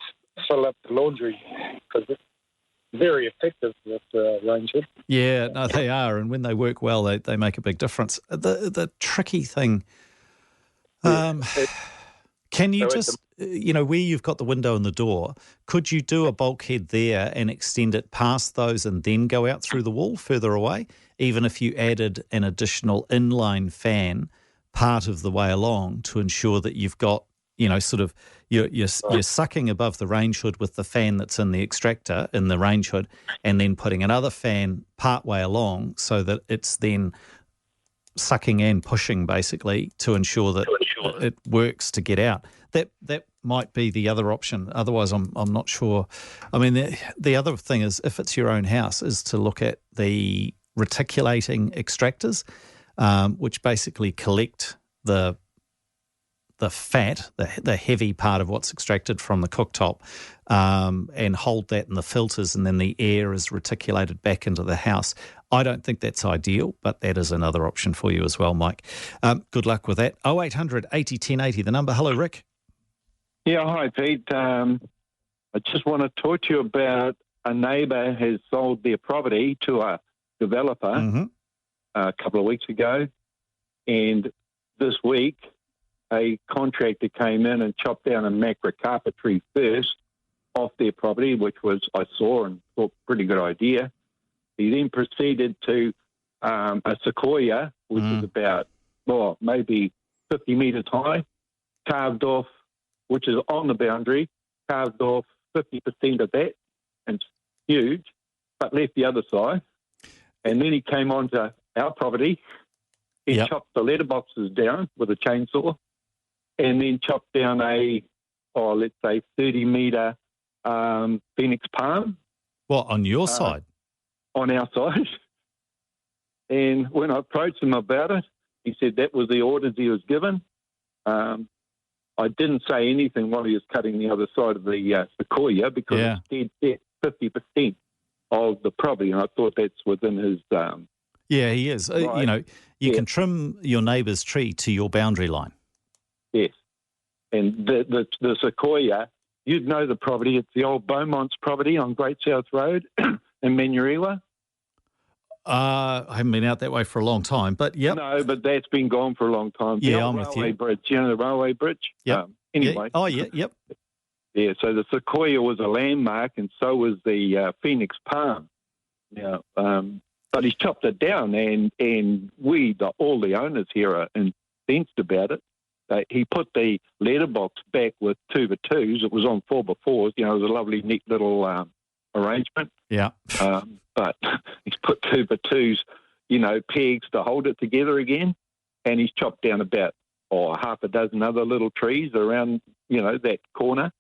fill up the laundry, because it's very effective with range hood. Yeah, no, they are, and when they work well, they make a big difference. The tricky thing, can you where you've got the window and the door, could you do a bulkhead there and extend it past those and then go out through the wall further away, even if you added an additional inline fan part of the way along to ensure that you've got, you're sucking above the range hood with the fan that's in the extractor in the range hood, and then putting another fan part way along so that it's then sucking and pushing basically to ensure that it works to get out. That might be the other option. Otherwise, I'm not sure. I mean, the other thing is, if it's your own house, is to look at the reticulating extractors, which basically collect the fat, the heavy part of what's extracted from the cooktop, and hold that in the filters, and then the air is reticulated back into the house. I don't think that's ideal, but that is another option for you as well, Mike. Good luck with that. 0800 80 1080, the number. Hello, Rick. Yeah, hi, Pete. I just want to talk to you about a neighbour has sold their property to a developer a couple of weeks ago, and this week a contractor came in and chopped down a macra carpet tree first off their property, which I saw and thought pretty good idea. He then proceeded to a sequoia, which is about, maybe 50 metres high, carved off, which is on the boundary, carved off 50% of that, and it's huge, but left the other side. And then he came onto our property. He chopped the letterboxes down with a chainsaw, and then chopped down a, let's say, 30-metre Phoenix palm. What, on your side? On our side. And when I approached him about it, he said that was the orders he was given. I didn't say anything while he was cutting the other side of the sequoia, because it's dead set 50% of the property, and I thought that's within his... he is. Right. You can trim your neighbour's tree to your boundary line. Yes. And the sequoia, you'd know the property. It's the old Beaumont's property on Great South Road in Manurewa. I haven't been out that way for a long time, but yep. No, but that's been gone for a long time. I'm with you. Bridge, the railway bridge? Yep. Anyway. Yep. Yeah, so the sequoia was a landmark, and so was the Phoenix palm. But he's chopped it down, and all the owners here are incensed about it. He put the letterbox back with 2x2s. It was on 4x4s. It was a lovely, neat little arrangement. Yeah. But he's put 2x2s, pegs to hold it together again, and he's chopped down about half a dozen other little trees around, that corner.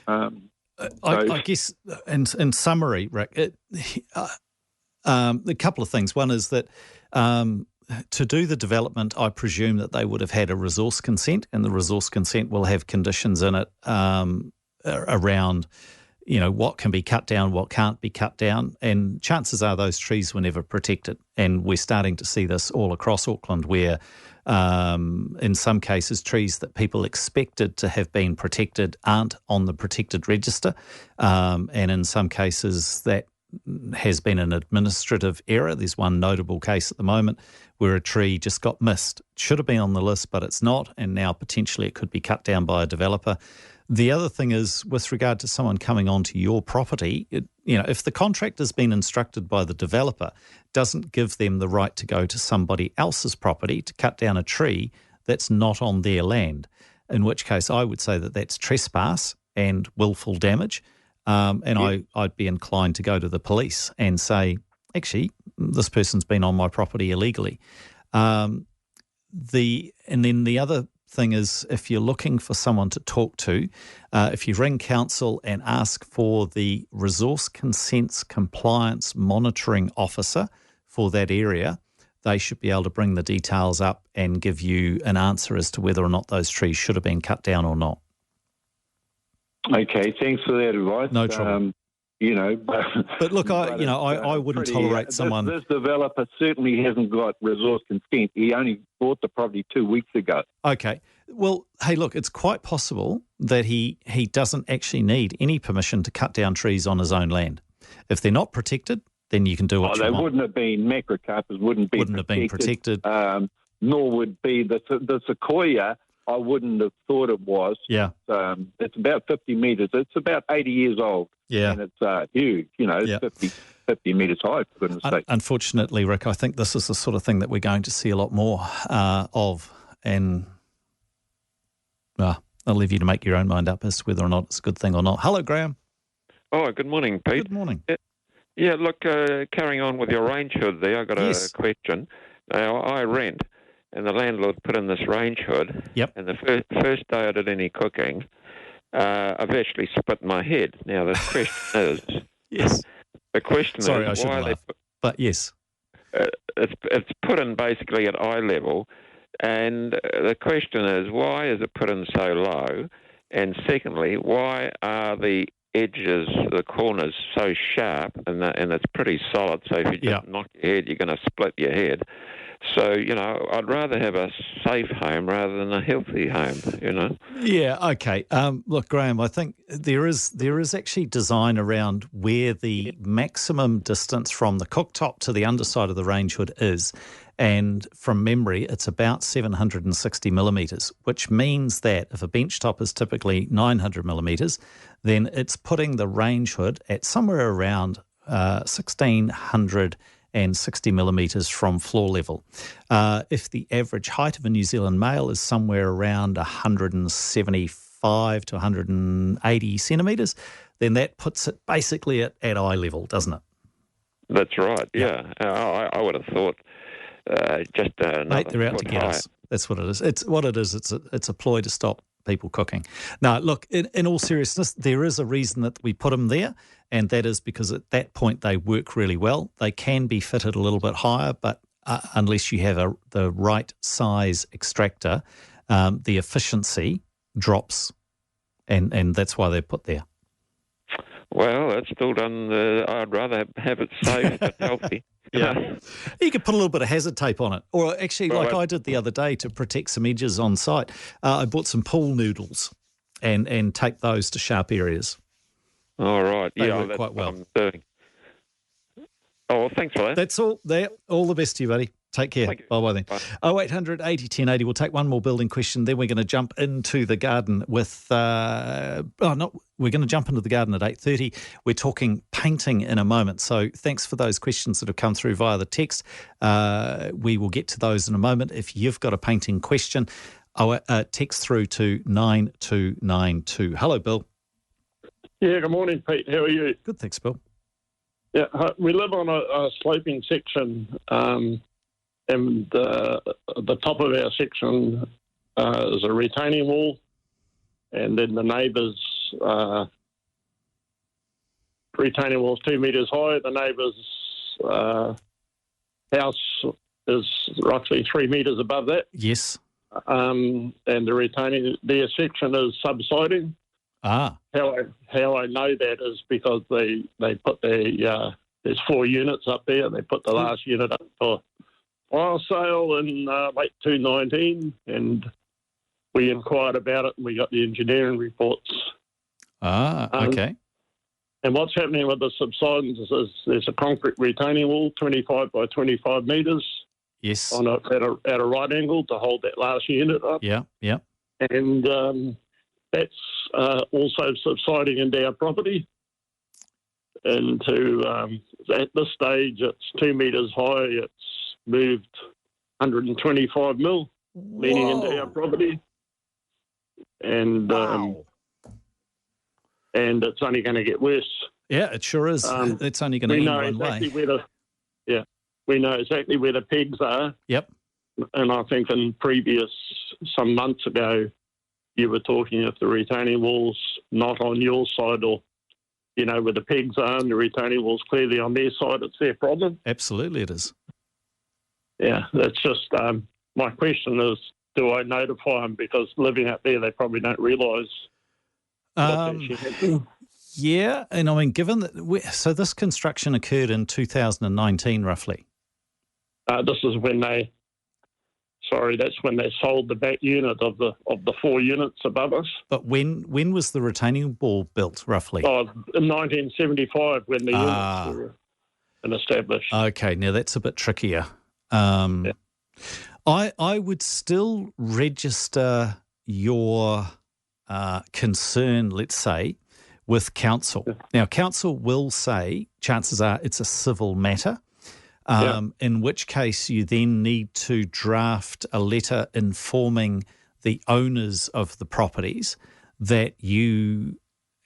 I guess, in summary, Rick, a couple of things. One is that to do the development, I presume that they would have had a resource consent, and the resource consent will have conditions in it around, what can be cut down, what can't be cut down, and chances are those trees were never protected. And we're starting to see this all across Auckland where in some cases trees that people expected to have been protected aren't on the protected register, and in some cases that has been an administrative error. There's one notable case at the moment where a tree just got missed. It should have been on the list, but it's not, and now potentially it could be cut down by a developer. The other thing is, with regard to someone coming onto your property, if the contractor's been instructed by the developer, doesn't give them the right to go to somebody else's property to cut down a tree that's not on their land, in which case I would say that that's trespass and willful damage. I'd be inclined to go to the police and say, actually, this person's been on my property illegally. And then the other thing is, if you're looking for someone to talk to, if you ring council and ask for the resource consents compliance monitoring officer for that area, they should be able to bring the details up and give you an answer as to whether or not those trees should have been cut down or not. Okay, thanks for that advice. No trouble. But look, I wouldn't tolerate someone. This developer certainly hasn't got resource consent. He only bought the property 2 weeks ago. Okay. Well, hey, look, it's quite possible that he doesn't actually need any permission to cut down trees on his own land. If they're not protected, then you can do what you want. They wouldn't have been, macrocarpus wouldn't have been protected. Nor would be the sequoia. I wouldn't have thought it was. Yeah. It's about 50 metres. It's about 80 years old. Yeah. And it's huge, it's 50 metres high, for goodness sake. Unfortunately, Rick, I think this is the sort of thing that we're going to see a lot more of. And I'll leave you to make your own mind up as to whether or not it's a good thing or not. Hello, Graham. Oh, good morning, Pete. Good morning. Yeah, look, carrying on with your range hood there, I got a question. I rent. And the landlord put in this range hood. Yep. And the first day I did any cooking, I've actually split my head. Now the question is, yes. The question Sorry, is I why laugh, but yes, it's put in basically at eye level, and the question is why is it put in so low? And secondly, why are the edges, the corners, so sharp and it's pretty solid? So if you just knock your head, you're going to split your head. So, I'd rather have a safe home rather than a healthy home, Yeah, okay. Look, Graham, I think there is actually design around where the maximum distance from the cooktop to the underside of the range hood is. And from memory, it's about 760 millimetres, which means that if a bench top is typically 900 millimetres, then it's putting the range hood at somewhere around 1,660 millimetres from floor level. If the average height of a New Zealand male is somewhere around 175 to 180 centimetres, then that puts it basically at eye level, doesn't it? That's right, yeah. I would have thought just another Mate, they're out to get us. That's what it is. It's a ploy to stop people cooking. Now, look, in all seriousness, there is a reason that we put them there, and that is because at that point they work really well. They can be fitted a little bit higher, but unless you have the right size extractor, the efficiency drops, and that's why they're put there. Well, it's still done. I'd rather have it safe but healthy. Yeah. You could put a little bit of hazard tape on it. Or actually, like I did the other day to protect some edges on site, I bought some pool noodles and taped those to sharp areas. All right. They work quite well. I'm doing. Oh, well, thanks for that. That's all there. All the best to you, buddy. Take care. Bye-bye then. 0800 80 1080. We'll take one more building question. Then we're going to jump into the garden with... we're going to jump into the garden at 8:30. We're talking painting in a moment. So thanks for those questions that have come through via the text. We will get to those in a moment. If you've got a painting question, text through to 9292. Hello, Bill. Yeah, good morning, Pete. How are you? Good, thanks, Bill. Yeah, we live on a sloping section, and the top of our section is a retaining wall, and then the neighbour's retaining wall is 2 metres high. The neighbour's house is roughly 3 metres above that. Yes. And their section is subsiding. Ah. How I know that is because they put there's 4 units up there. They put the last unit up for fire sale in late 2019, and we inquired about it and we got the engineering reports. Ah, okay. And what's happening with the subsidence is there's a concrete retaining wall, 25 by 25 metres. Yes. At a right angle to hold that last unit up. Yeah, yeah. And that's also subsiding into our property. And at this stage, it's 2 metres high. It's moved 125 mil, leading into our property. And and it's only going to get worse. Yeah, it sure is. It's only going to end one way. We know exactly where the pegs are. Yep. And I think some months ago, you were talking if the retaining wall's not on your side or, where the pegs are and the retaining wall's clearly on their side, it's their problem. Absolutely it is. Yeah, that's just my question is, do I notify them? Because living up there, they probably don't realise what's actually happening. Yeah, and I mean, given that, so this construction occurred in 2019 roughly. This is when that's when they sold the back unit of the 4 units above us. But when was the retaining wall built roughly? Oh, in 1975 when the units were established. Okay, now that's a bit trickier. I would still register your concern, let's say, with council. Now, council will say, chances are it's a civil matter, in which case you then need to draft a letter informing the owners of the properties that you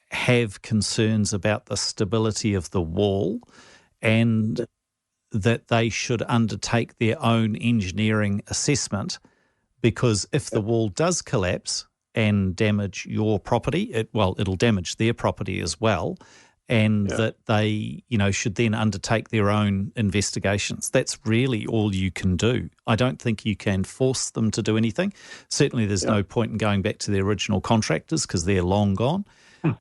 have concerns about the stability of the wall and that they should undertake their own engineering assessment, because if the wall does collapse and damage your property, it'll damage their property as well, and that they, should then undertake their own investigations. That's really all you can do. I don't think you can force them to do anything. Certainly there's no point in going back to the original contractors because they're long gone.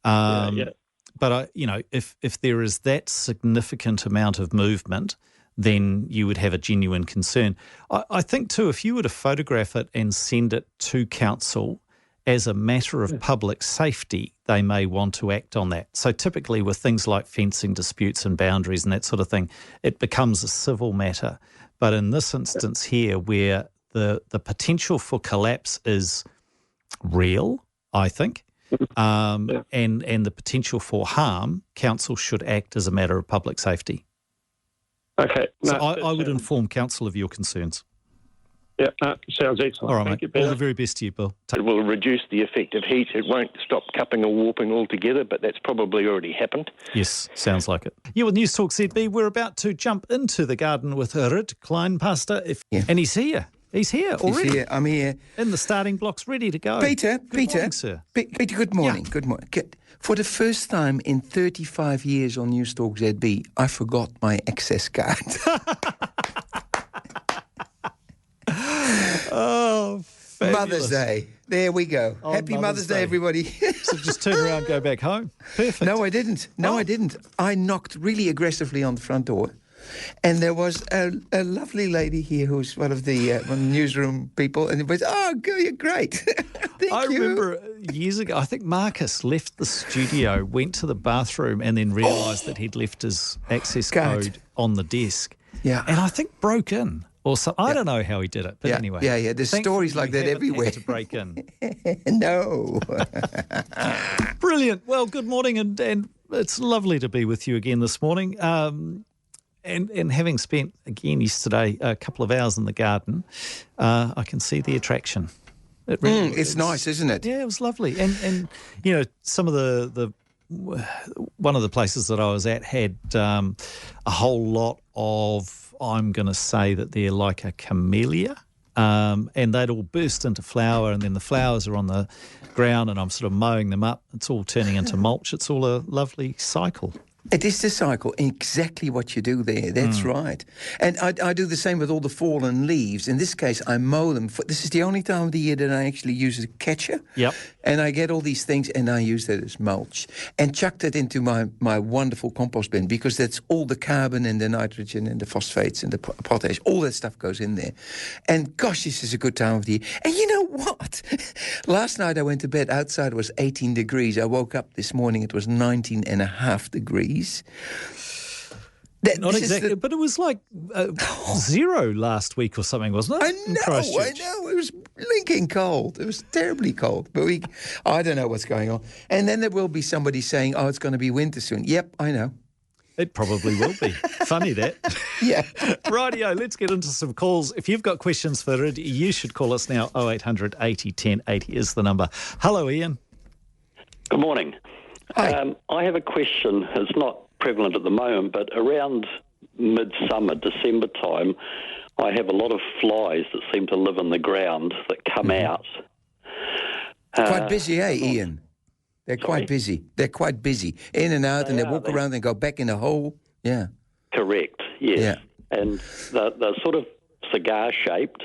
But, if there is that significant amount of movement, then you would have a genuine concern. I think, too, if you were to photograph it and send it to council as a matter of public safety, they may want to act on that. So typically with things like fencing disputes and boundaries and that sort of thing, it becomes a civil matter. But in this instance here, where the potential for collapse is real, I think, and the potential for harm, council should act as a matter of public safety. Okay. So I would inform council of your concerns. Yeah, sounds excellent. All right, Thank mate. you, Peter. All the very best to you, Bill. It will reduce the effect of heat. It won't stop cupping or warping altogether, but that's probably already happened. Yes, sounds like it. Yeah, with News Talk ZB, we're about to jump into the garden with Rit Kleinpaster, and he's here. He's here already. He's here. I'm here. In the starting blocks, ready to go. Peter, Morning, sir. Peter, good morning. Yeah. Good morning. For the first time in 35 years on News Talk ZB, I forgot my access card. Oh, fabulous. Mother's Day. There we go. Happy Mother's Day, everybody. So just turn around and go back home. Perfect. No, I didn't. I didn't. I knocked really aggressively on the front door. And there was a lovely lady here who's one of the newsroom people. And it was, you're great. Thank you. Remember years ago, I think Marcus left the studio, went to the bathroom, and then realised that he'd left his access code on the desk. Yeah. And I think broke in. Or so, I don't know how he did it, but anyway. Yeah. There's stories like that everywhere. Had to break in. No. Brilliant. Well, good morning, and it's lovely to be with you again this morning. And having spent, again, yesterday a couple of hours in the garden, I can see the attraction. It's nice, isn't it? Yeah, it was lovely. And some of the one of the places that I was at had a whole lot of, I'm going to say that they're like a camellia, and they'd all burst into flower, and then the flowers are on the ground, and I'm sort of mowing them up. It's all turning into mulch. It's all a lovely cycle. It is the cycle, exactly what you do there. That's right. And I do the same with all the fallen leaves. In this case, I mow them. This is the only time of the year that I actually use a catcher. Yep. And I get all these things, and I use that as mulch. And chuck that into my wonderful compost bin, because that's all the carbon and the nitrogen and the phosphates and the potash. All that stuff goes in there. And gosh, this is a good time of the year. And you know what? Last night I went to bed. Outside it was 18 degrees. I woke up this morning. It was 19.5 degrees. Not exactly, but it was like 0 last week or something, wasn't it? I know. It was blinking cold. It was terribly cold. But I don't know what's going on. And then there will be somebody saying, it's going to be winter soon. Yep, I know. It probably will be. Funny that. Yeah. Rightio, let's get into some calls. If you've got questions for it, you should call us now. 0800 80 10 80 is the number. Hello, Ian. Good morning. I have a question. It's not prevalent at the moment, but around midsummer, December time, I have a lot of flies that seem to live in the ground that come out. Quite busy, Ian? They're quite busy. They're quite busy. In and out, and they walk around and go back in the hole. Yeah. Correct, yes. Yeah. And they're sort of cigar-shaped.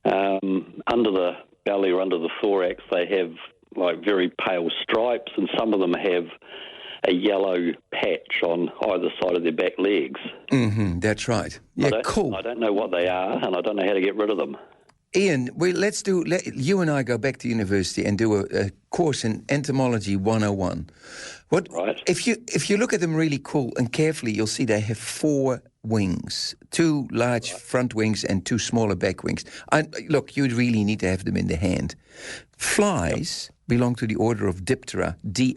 Under the belly or under the thorax, they have like very pale stripes, and some of them have a yellow patch on either side of their back legs. Mm-hmm, that's right. Yeah, cool. I don't know what they are, and I don't know how to get rid of them. Ian, let you and I go back to university and do a course in Entomology 101. Right. If you look at them really cool and carefully, you'll see they have 4 wings, 2 large front wings and 2 smaller back wings. Look, you really need to have them in the hand. Flies belong to the order of Diptera. Di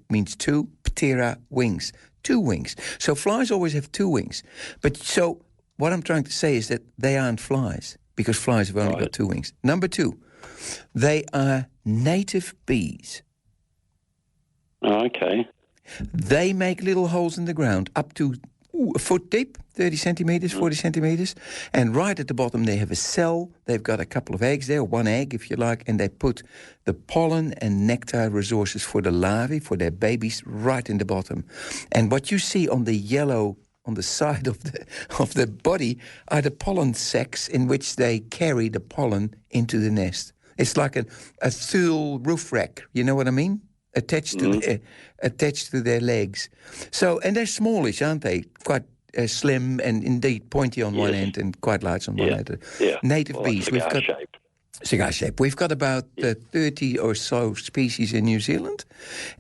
means 2, ptera, wings. 2 wings. So flies always have 2 wings. But so what I'm trying to say is that they aren't flies, because flies have only got 2 wings. Number 2, they are native bees. Okay. They make little holes in the ground up to a foot deep, 30 centimetres, 40 centimetres. And right at the bottom they have a cell. They've got a couple of eggs there, 1 egg if you like, and they put the pollen and nectar resources for the larvae, for their babies, right in the bottom. And what you see on the yellow on the side of the body are the pollen sacs in which they carry the pollen into the nest. It's like a tulle roof rack, you know what I mean? Attached to their legs. So, and they're smallish, aren't they? Quite slim and indeed pointy on one end and quite large on one end. Yeah. Native bees. We've got cigar shape. We've got about 30 or so species in New Zealand,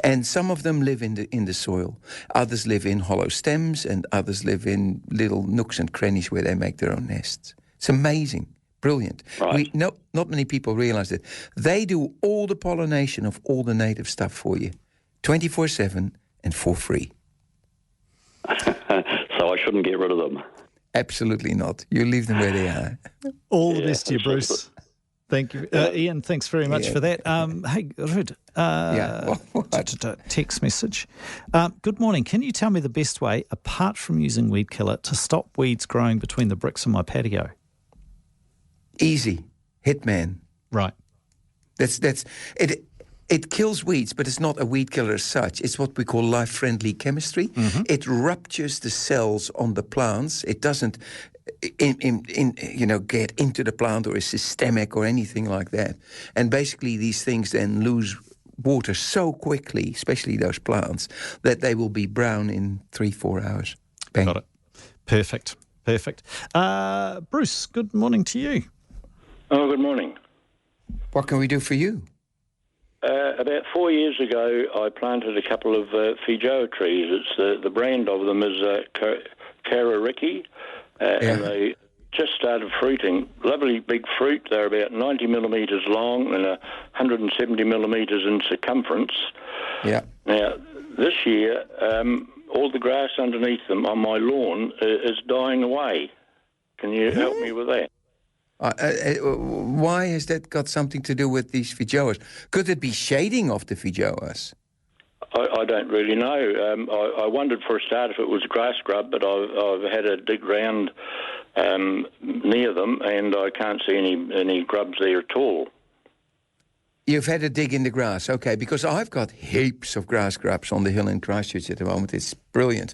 and some of them live in the soil. Others live in hollow stems, and others live in little nooks and crannies where they make their own nests. It's amazing. Brilliant. Right. Not many people realize it. They do all the pollination of all the native stuff for you, 24/7 and for free. So I shouldn't get rid of them? Absolutely not. You leave them where they are. All the best to you, Bruce. Thank you. Ian, thanks very much for that. Hey, Ruud, text message. Good morning. Can you tell me the best way, apart from using weed killer, to stop weeds growing between the bricks in my patio? Easy. Hitman. Right. That's it. It kills weeds, but it's not a weed killer as such. It's what we call life-friendly chemistry. Mm-hmm. It ruptures the cells on the plants. It doesn't, get into the plant or is systemic or anything like that. And basically, these things then lose water so quickly, especially those plants, that they will be brown in 3-4 hours. Bang. Got it. Perfect. Bruce, good morning to you. Oh, good morning. What can we do for you? About 4 years ago, I planted a couple of Feijoa trees. It's the brand of them is Karariki, and they just started fruiting. Lovely big fruit. They're about 90 millimetres long and 170 millimetres in circumference. Yeah. Now, this year, all the grass underneath them on my lawn is dying away. Can you help me with that? Why has that got something to do with these Feijoas? Could it be shading of the Feijoas? I don't really know. I wondered for a start if it was grass grub, but I've had a dig round near them, and I can't see any grubs there at all. You've had a dig in the grass, okay, because I've got heaps of grass grubs on the hill in Christchurch at the moment. It's brilliant.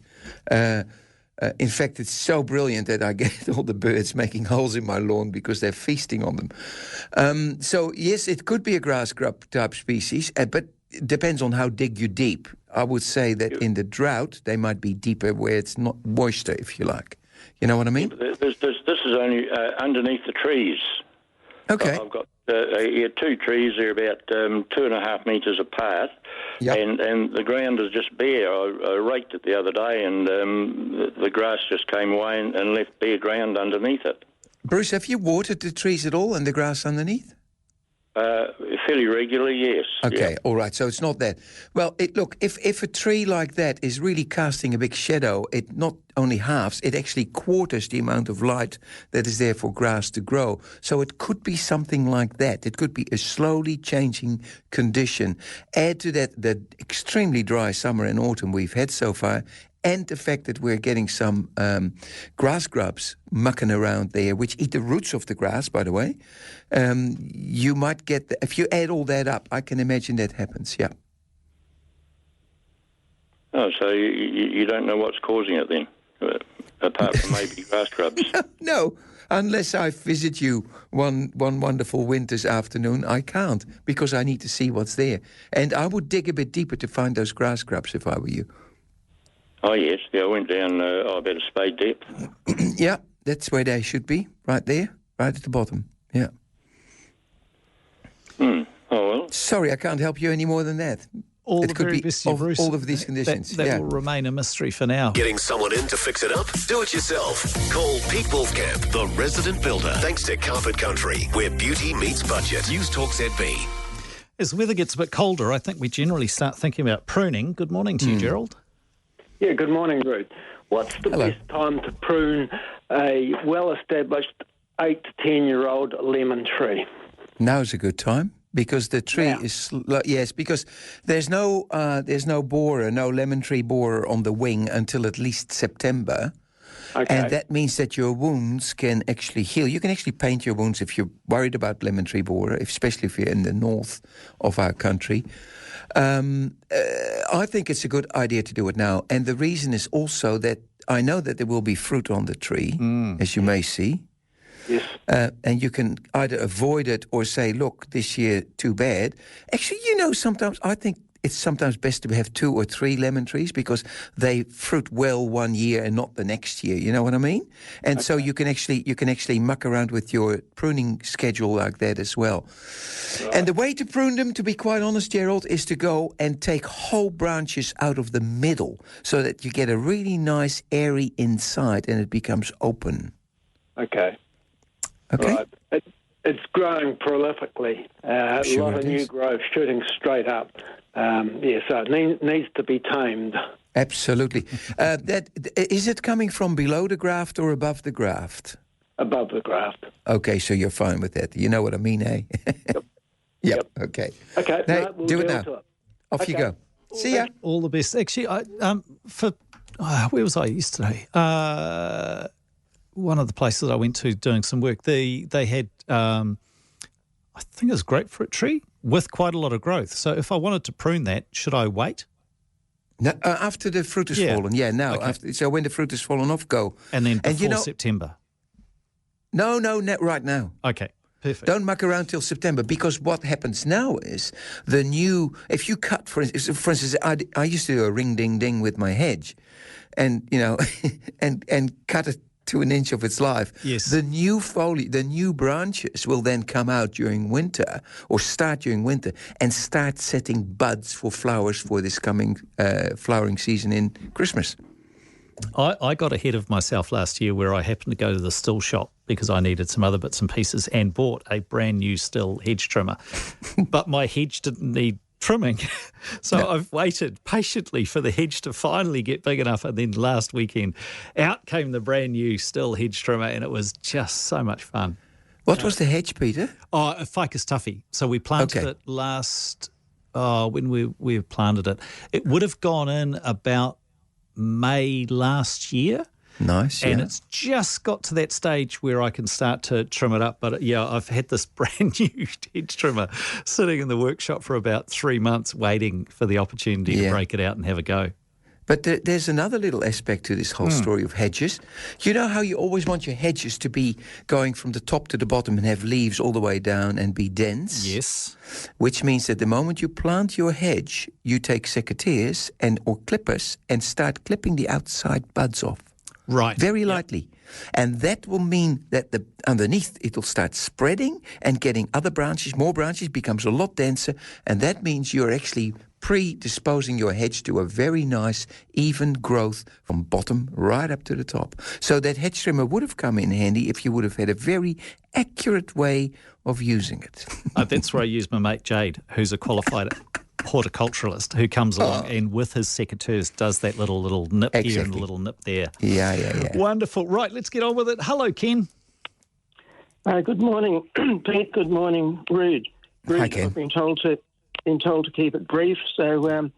In fact, it's so brilliant that I get all the birds making holes in my lawn because they're feasting on them. So, yes, it could be a grass grub type species, but it depends on how you deep. I would say that in the drought, they might be deeper where it's not moister, if you like. You know what I mean? This is only underneath the trees. Okay. I've got two trees. They're about 2.5 metres apart, and the ground is just bare. I raked it the other day, and the grass just came away and left bare ground underneath it. Bruce, have you watered the trees at all and the grass underneath? Fairly regularly, yes. Okay, all right. So it's not that. Well, look, if a tree like that is really casting a big shadow, it not only halves, it actually quarters the amount of light that is there for grass to grow. So it could be something like that. It could be a slowly changing condition. Add to that the extremely dry summer and autumn we've had so far, and the fact that we're getting some grass grubs mucking around there, which eat the roots of the grass, by the way. You might get, if you add all that up, I can imagine that happens, yeah. Oh, so you don't know what's causing it then, apart from maybe grass grubs? No, unless I visit you one wonderful winter's afternoon, I can't, because I need to see what's there. And I would dig a bit deeper to find those grass grubs if I were you. Oh, yes. Yeah, I went down about a spade depth. Yeah, that's where they should be, right there, right at the bottom, yeah. Oh, well. Sorry, I can't help you any more than that. It could be all of these conditions. That will remain a mystery for now. Getting someone in to fix it up? Do it yourself. Call Pete Wolfcamp, the resident builder. Thanks to Carpet Country, where beauty meets budget. News Talk ZB. As the weather gets a bit colder, I think we generally start thinking about pruning. Good morning to you, Gerald. Yeah, good morning, Ruth. What's the best time to prune a well-established 8 to 10-year-old lemon tree? Now's a good time because the tree is because there's no borer, no lemon tree borer on the wing until at least September. Okay. And that means that your wounds can actually heal. You can actually paint your wounds if you're worried about lemon tree borer, especially if you're in the north of our country. I think it's a good idea to do it now. And the reason is also that I know that there will be fruit on the tree, as you may see. Yes. And you can either avoid it or say, look, this year, too bad. Actually, sometimes I think it's sometimes best to have 2 or 3 lemon trees because they fruit well one year and not the next year. You know what I mean? And so you can actually muck around with your pruning schedule like that as well. Right. And the way to prune them, to be quite honest, Gerald, is to go and take whole branches out of the middle so that you get a really nice airy inside and it becomes open. Okay. Okay. Right. It's growing prolifically. A lot of new growth shooting straight up. So it needs to be tamed. Absolutely. Is it coming from below the graft or above the graft? Above the graft. Okay, so you're fine with that. You know what I mean, eh? Yep. Okay. Okay. Now, we'll do it now. Off you go. See ya. All the best. Actually, where was I yesterday? One of the places I went to doing some work, they had, I think it was grapefruit tree with quite a lot of growth. So if I wanted to prune that, should I wait? No, after the fruit has fallen. Yeah, now. Okay. So when the fruit has fallen off, go. And then before September? No, right now. Okay, perfect. Don't muck around till September because what happens now is if you cut, for instance, I used to do a ring-ding-ding with my hedge and, and cut it to an inch of its life. Yes. The new foliage, the new branches will then come out during winter or start during winter and start setting buds for flowers for this coming flowering season in Christmas. I got ahead of myself last year where I happened to go to the still shop because I needed some other bits and pieces and bought a brand new still hedge trimmer. But my hedge didn't need trimming. So I've waited patiently for the hedge to finally get big enough, and then last weekend out came the brand new still hedge trimmer, and it was just so much fun. What was the hedge, Peter? A ficus tuffy. So we planted it last when we planted it. It would have gone in about May last year. Nice, and yeah. it's just got to that stage where I can start to trim it up. But I've had this brand new hedge trimmer sitting in the workshop for about 3 months waiting for the opportunity to break it out and have a go. But there's another little aspect to this whole story of hedges. You know how you always want your hedges to be going from the top to the bottom and have leaves all the way down and be dense? Yes. Which means that the moment you plant your hedge, you take secateurs or clippers and start clipping the outside buds off. Right. Very lightly. And that will mean that underneath it will start spreading and getting other branches, more branches, becomes a lot denser. And that means you're actually predisposing your hedge to a very nice, even growth from bottom right up to the top. So that hedge trimmer would have come in handy if you would have had a very accurate way of using it. That's where I use my mate Jade, who's a qualified horticulturalist, who comes along and with his secateurs does that little nip here and a little nip there. Yeah. Wonderful. Right, let's get on with it. Hello, Ken. Good morning, Pete. Good morning, Rude. Hi, Ken. I've been told to keep it brief, so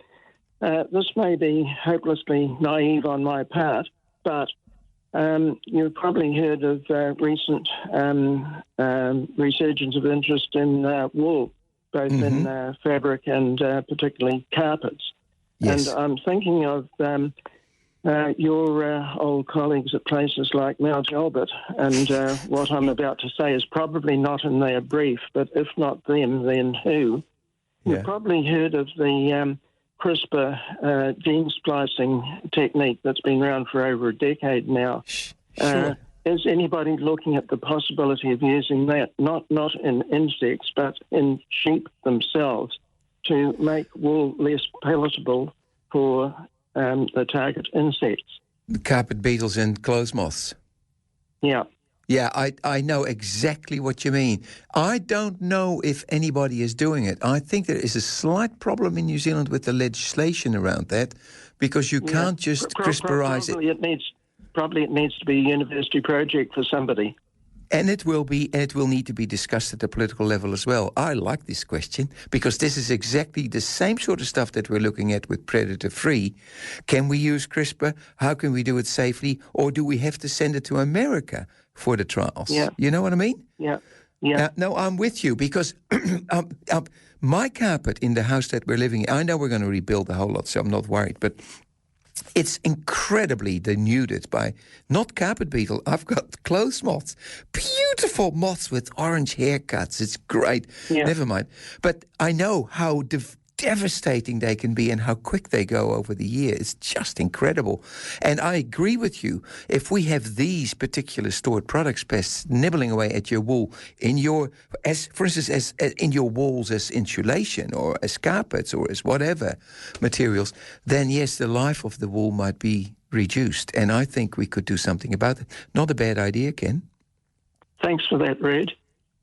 this may be hopelessly naive on my part, but you've probably heard of recent resurgence of interest in wool, both in fabric and particularly carpets. Yes. And I'm thinking of your old colleagues at places like Mount Albert, and what I'm about to say is probably not in their brief, but if not them, then who? Yeah. You've probably heard of the CRISPR gene splicing technique that's been around for over a decade now. Sure. Is anybody looking at the possibility of using that, not in insects, but in sheep themselves, to make wool less palatable for the target insects? Carpet beetles and clothes moths. Yeah. Yeah, I know exactly what you mean. I don't know if anybody is doing it. I think there is a slight problem in New Zealand with the legislation around that, because you can't just CRISPRize it. Probably it needs to be a university project for somebody. And it will need to be discussed at the political level as well. I like this question because this is exactly the same sort of stuff that we're looking at with predator-free. Can we use CRISPR? How can we do it safely? Or do we have to send it to America for the trials? Yeah. You know what I mean? Yeah. No, I'm with you because my carpet in the house that we're living in, I know we're going to rebuild the whole lot, so I'm not worried, but it's incredibly denuded by not carpet beetle. I've got clothes moths, beautiful moths with orange haircuts. It's great. Yeah. Never mind. But I know how devastating they can be and how quick they go over the year. It's just incredible. And I agree with you. If we have these particular stored products pests nibbling away at your wool in your, for instance, as in your walls as insulation or as carpets or as whatever materials, then yes, the life of the wool might be reduced. And I think we could do something about it. Not a bad idea, Ken. Thanks for that, Red.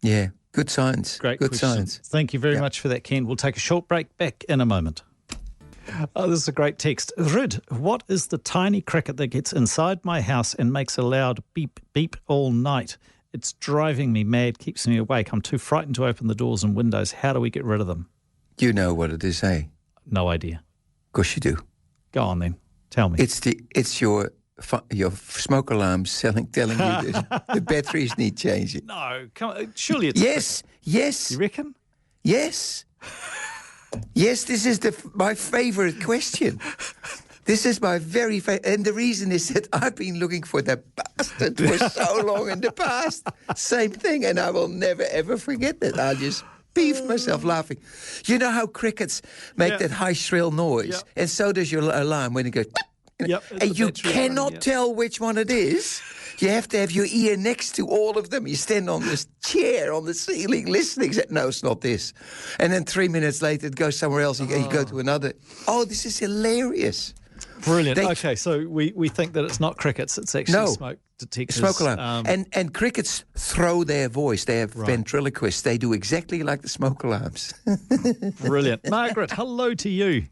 Yeah. Good science. Great Good question. science. Thank you very much for that, Ken. We'll take a short break. Back in a moment. Oh, this is a great text. Rid, what is the tiny cricket that gets inside my house and makes a loud beep, beep all night? It's driving me mad, keeps me awake. I'm too frightened to open the doors and windows. How do we get rid of them? You know what it is, eh? No idea. Of course you do. Go on then. Tell me. It's your smoke alarm telling you that the batteries need changing. No, come on. Surely it's... Yes. You reckon? Yes. Yes, this is my favourite question. This is my very favorite. And the reason is that I've been looking for the bastard for so long in the past. Same thing, and I will never, ever forget that. I'll just beef myself laughing. You know how crickets make that high, shrill noise? And so does your alarm when it goes... and you cannot tell which one it is. You have to have your ear next to all of them. You stand on this chair on the ceiling listening. No, it's not this. And then 3 minutes later, it goes somewhere else. You go to another. Oh, this is hilarious. Brilliant. Okay, so we think that it's not crickets. It's actually smoke detectors. Smoke alarm. And crickets throw their voice. They have ventriloquists. They do exactly like the smoke alarms. Brilliant. Margaret, hello to you.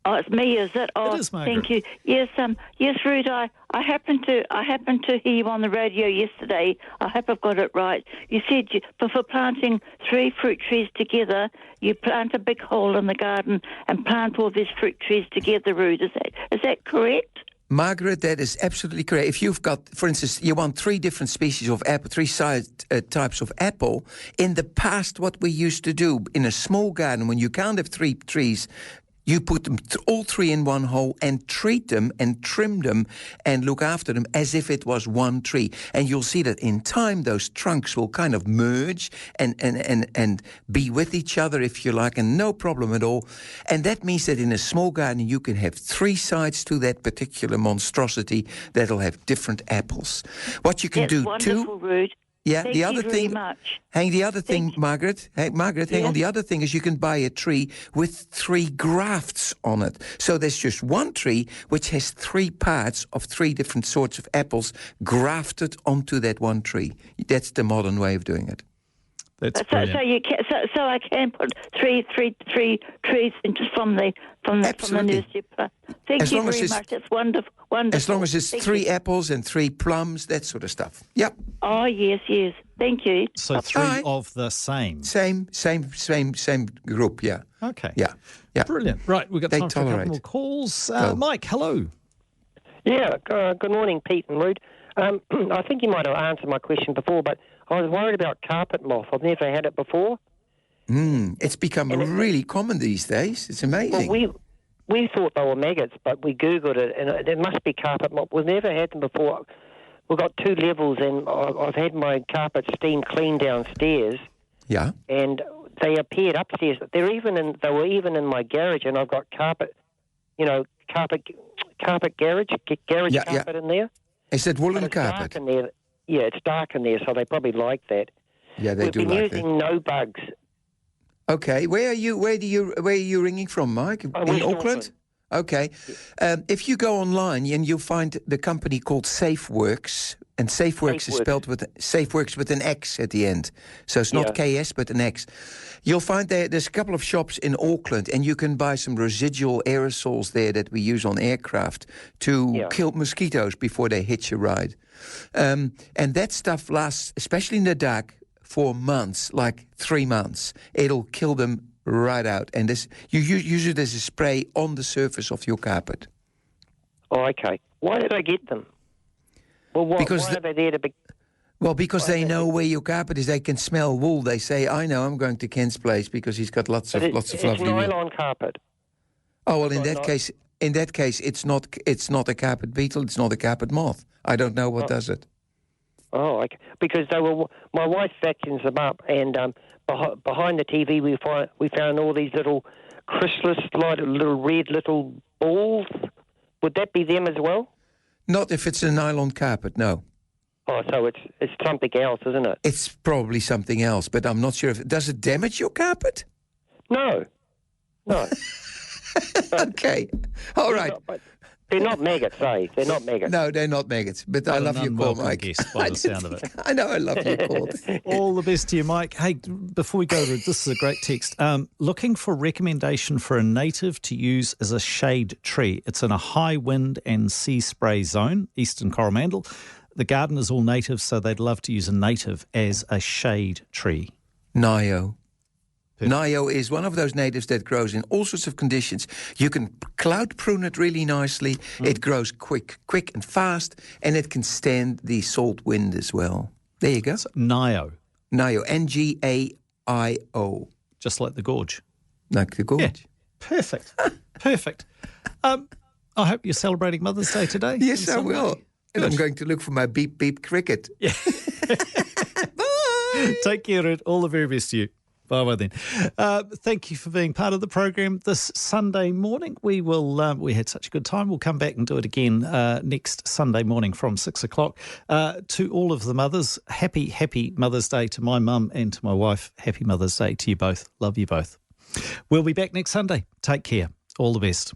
Oh, it's me, is it? Oh, It is, Margaret. thank you. Yes, yes, Ruth. I happened to hear you on the radio yesterday. I hope I've got it right. You said for planting 3 fruit trees together, you plant a big hole in the garden and plant all these fruit trees together, Ruth. Is that correct? Margaret, that is absolutely correct. If you've got, for instance, you want 3 different species of apple, 3 types of apple, in the past, what we used to do in a small garden, when you can't have 3 trees, you put them all 3 in one hole and treat them and trim them and look after them as if it was one tree. And you'll see that in time, those trunks will kind of merge and be with each other, if you like, and no problem at all. And that means that in a small garden, you can have 3 sides to that particular monstrosity that'll have different apples. What you can do wonderful, too... Ruth. Yeah, Thank the you other very thing, much. Margaret, hang on. The other thing is you can buy a tree with 3 grafts on it. So there's just one tree which has 3 parts of 3 different sorts of apples grafted onto that one tree. That's the modern way of doing it. That's so I can put three trees into from the nursery. Thank you very much. It's wonderful. As long as it's 3 apples and 3 plums, that sort of stuff. Yep. Oh yes. Thank you. So 3 of the same. Same group. Yeah. Okay. Yeah. Brilliant. Right, we've got time for a couple more calls. Mike, hello. Yeah. Good morning, Pete and Rude. I think you might have answered my question before, but I was worried about carpet moth. I've never had it before. It's become really common these days. It's amazing. Well, we thought they were maggots, but we Googled it, and it must be carpet moth. We've never had them before. We've got 2 levels, and I've had my carpet steam cleaned downstairs. Yeah. And they appeared upstairs. They were even in my garage, and I've got carpet garage carpet in there. Is that woolen carpet? Dark in there. Yeah, it's dark in there, so they probably like that. Yeah, they do like that. We've been using no bugs. Okay, where are you ringing from, Mike? In Auckland? Okay. If you go online, and you'll find the company called SafeWorks, and SafeWorks is spelled with SafeWorks with an X at the end. So it's not KS, but an X. You'll find there's a couple of shops in Auckland, and you can buy some residual aerosols there that we use on aircraft to kill mosquitoes before they hitch a ride. And that stuff lasts, especially in the dark, for months, like 3 months. It'll kill them right out. And you use it as a spray on the surface of your carpet. Oh, okay. Why did I get them? Well, why are they there to be... Well, because they know where your carpet is. They can smell wool. They say, I know, I'm going to Ken's place because he's got lots of lovely wool. It's nylon carpet. Oh, well, in that case, it's not a carpet beetle. It's not a carpet moth. I don't know what does it. Oh, okay. Because my wife vacuums them up, and behind the TV we found all these little chrysalis, like little red little balls. Would that be them as well? Not if it's a nylon carpet, no. Oh, so it's something else, isn't it? It's probably something else, but I'm not sure if does it damage your carpet? No. Okay, all right. They're not maggots, eh? They're not maggots. No, they're not maggots. But I love your call, Mike. By the sound of it. I know, I love your call. All the best to you, Mike. Hey, before we go, this is a great text. Looking for recommendation for a native to use as a shade tree. It's in a high wind and sea spray zone, Eastern Coromandel. The garden is all native, so they'd love to use a native as a shade tree. Nio. Nio is one of those natives that grows in all sorts of conditions. You can cloud prune it really nicely. It grows quick and fast, and it can stand the salt wind as well. There you go. So, Nio. Nio, N-G-A-I-O. Just like the gorge. Like the gorge. Yeah. Perfect. Perfect. I hope you're celebrating Mother's Day today. Yes, I will. And I'm going to look for my beep beep cricket. Yeah. Bye. Take care, Ed. All the very best to you. Bye then. Thank you for being part of the program this Sunday morning. We had such a good time. We'll come back and do it again next Sunday morning from 6 o'clock. To all of the mothers, happy Mother's Day to my mum and to my wife. Happy Mother's Day to you both. Love you both. We'll be back next Sunday. Take care. All the best.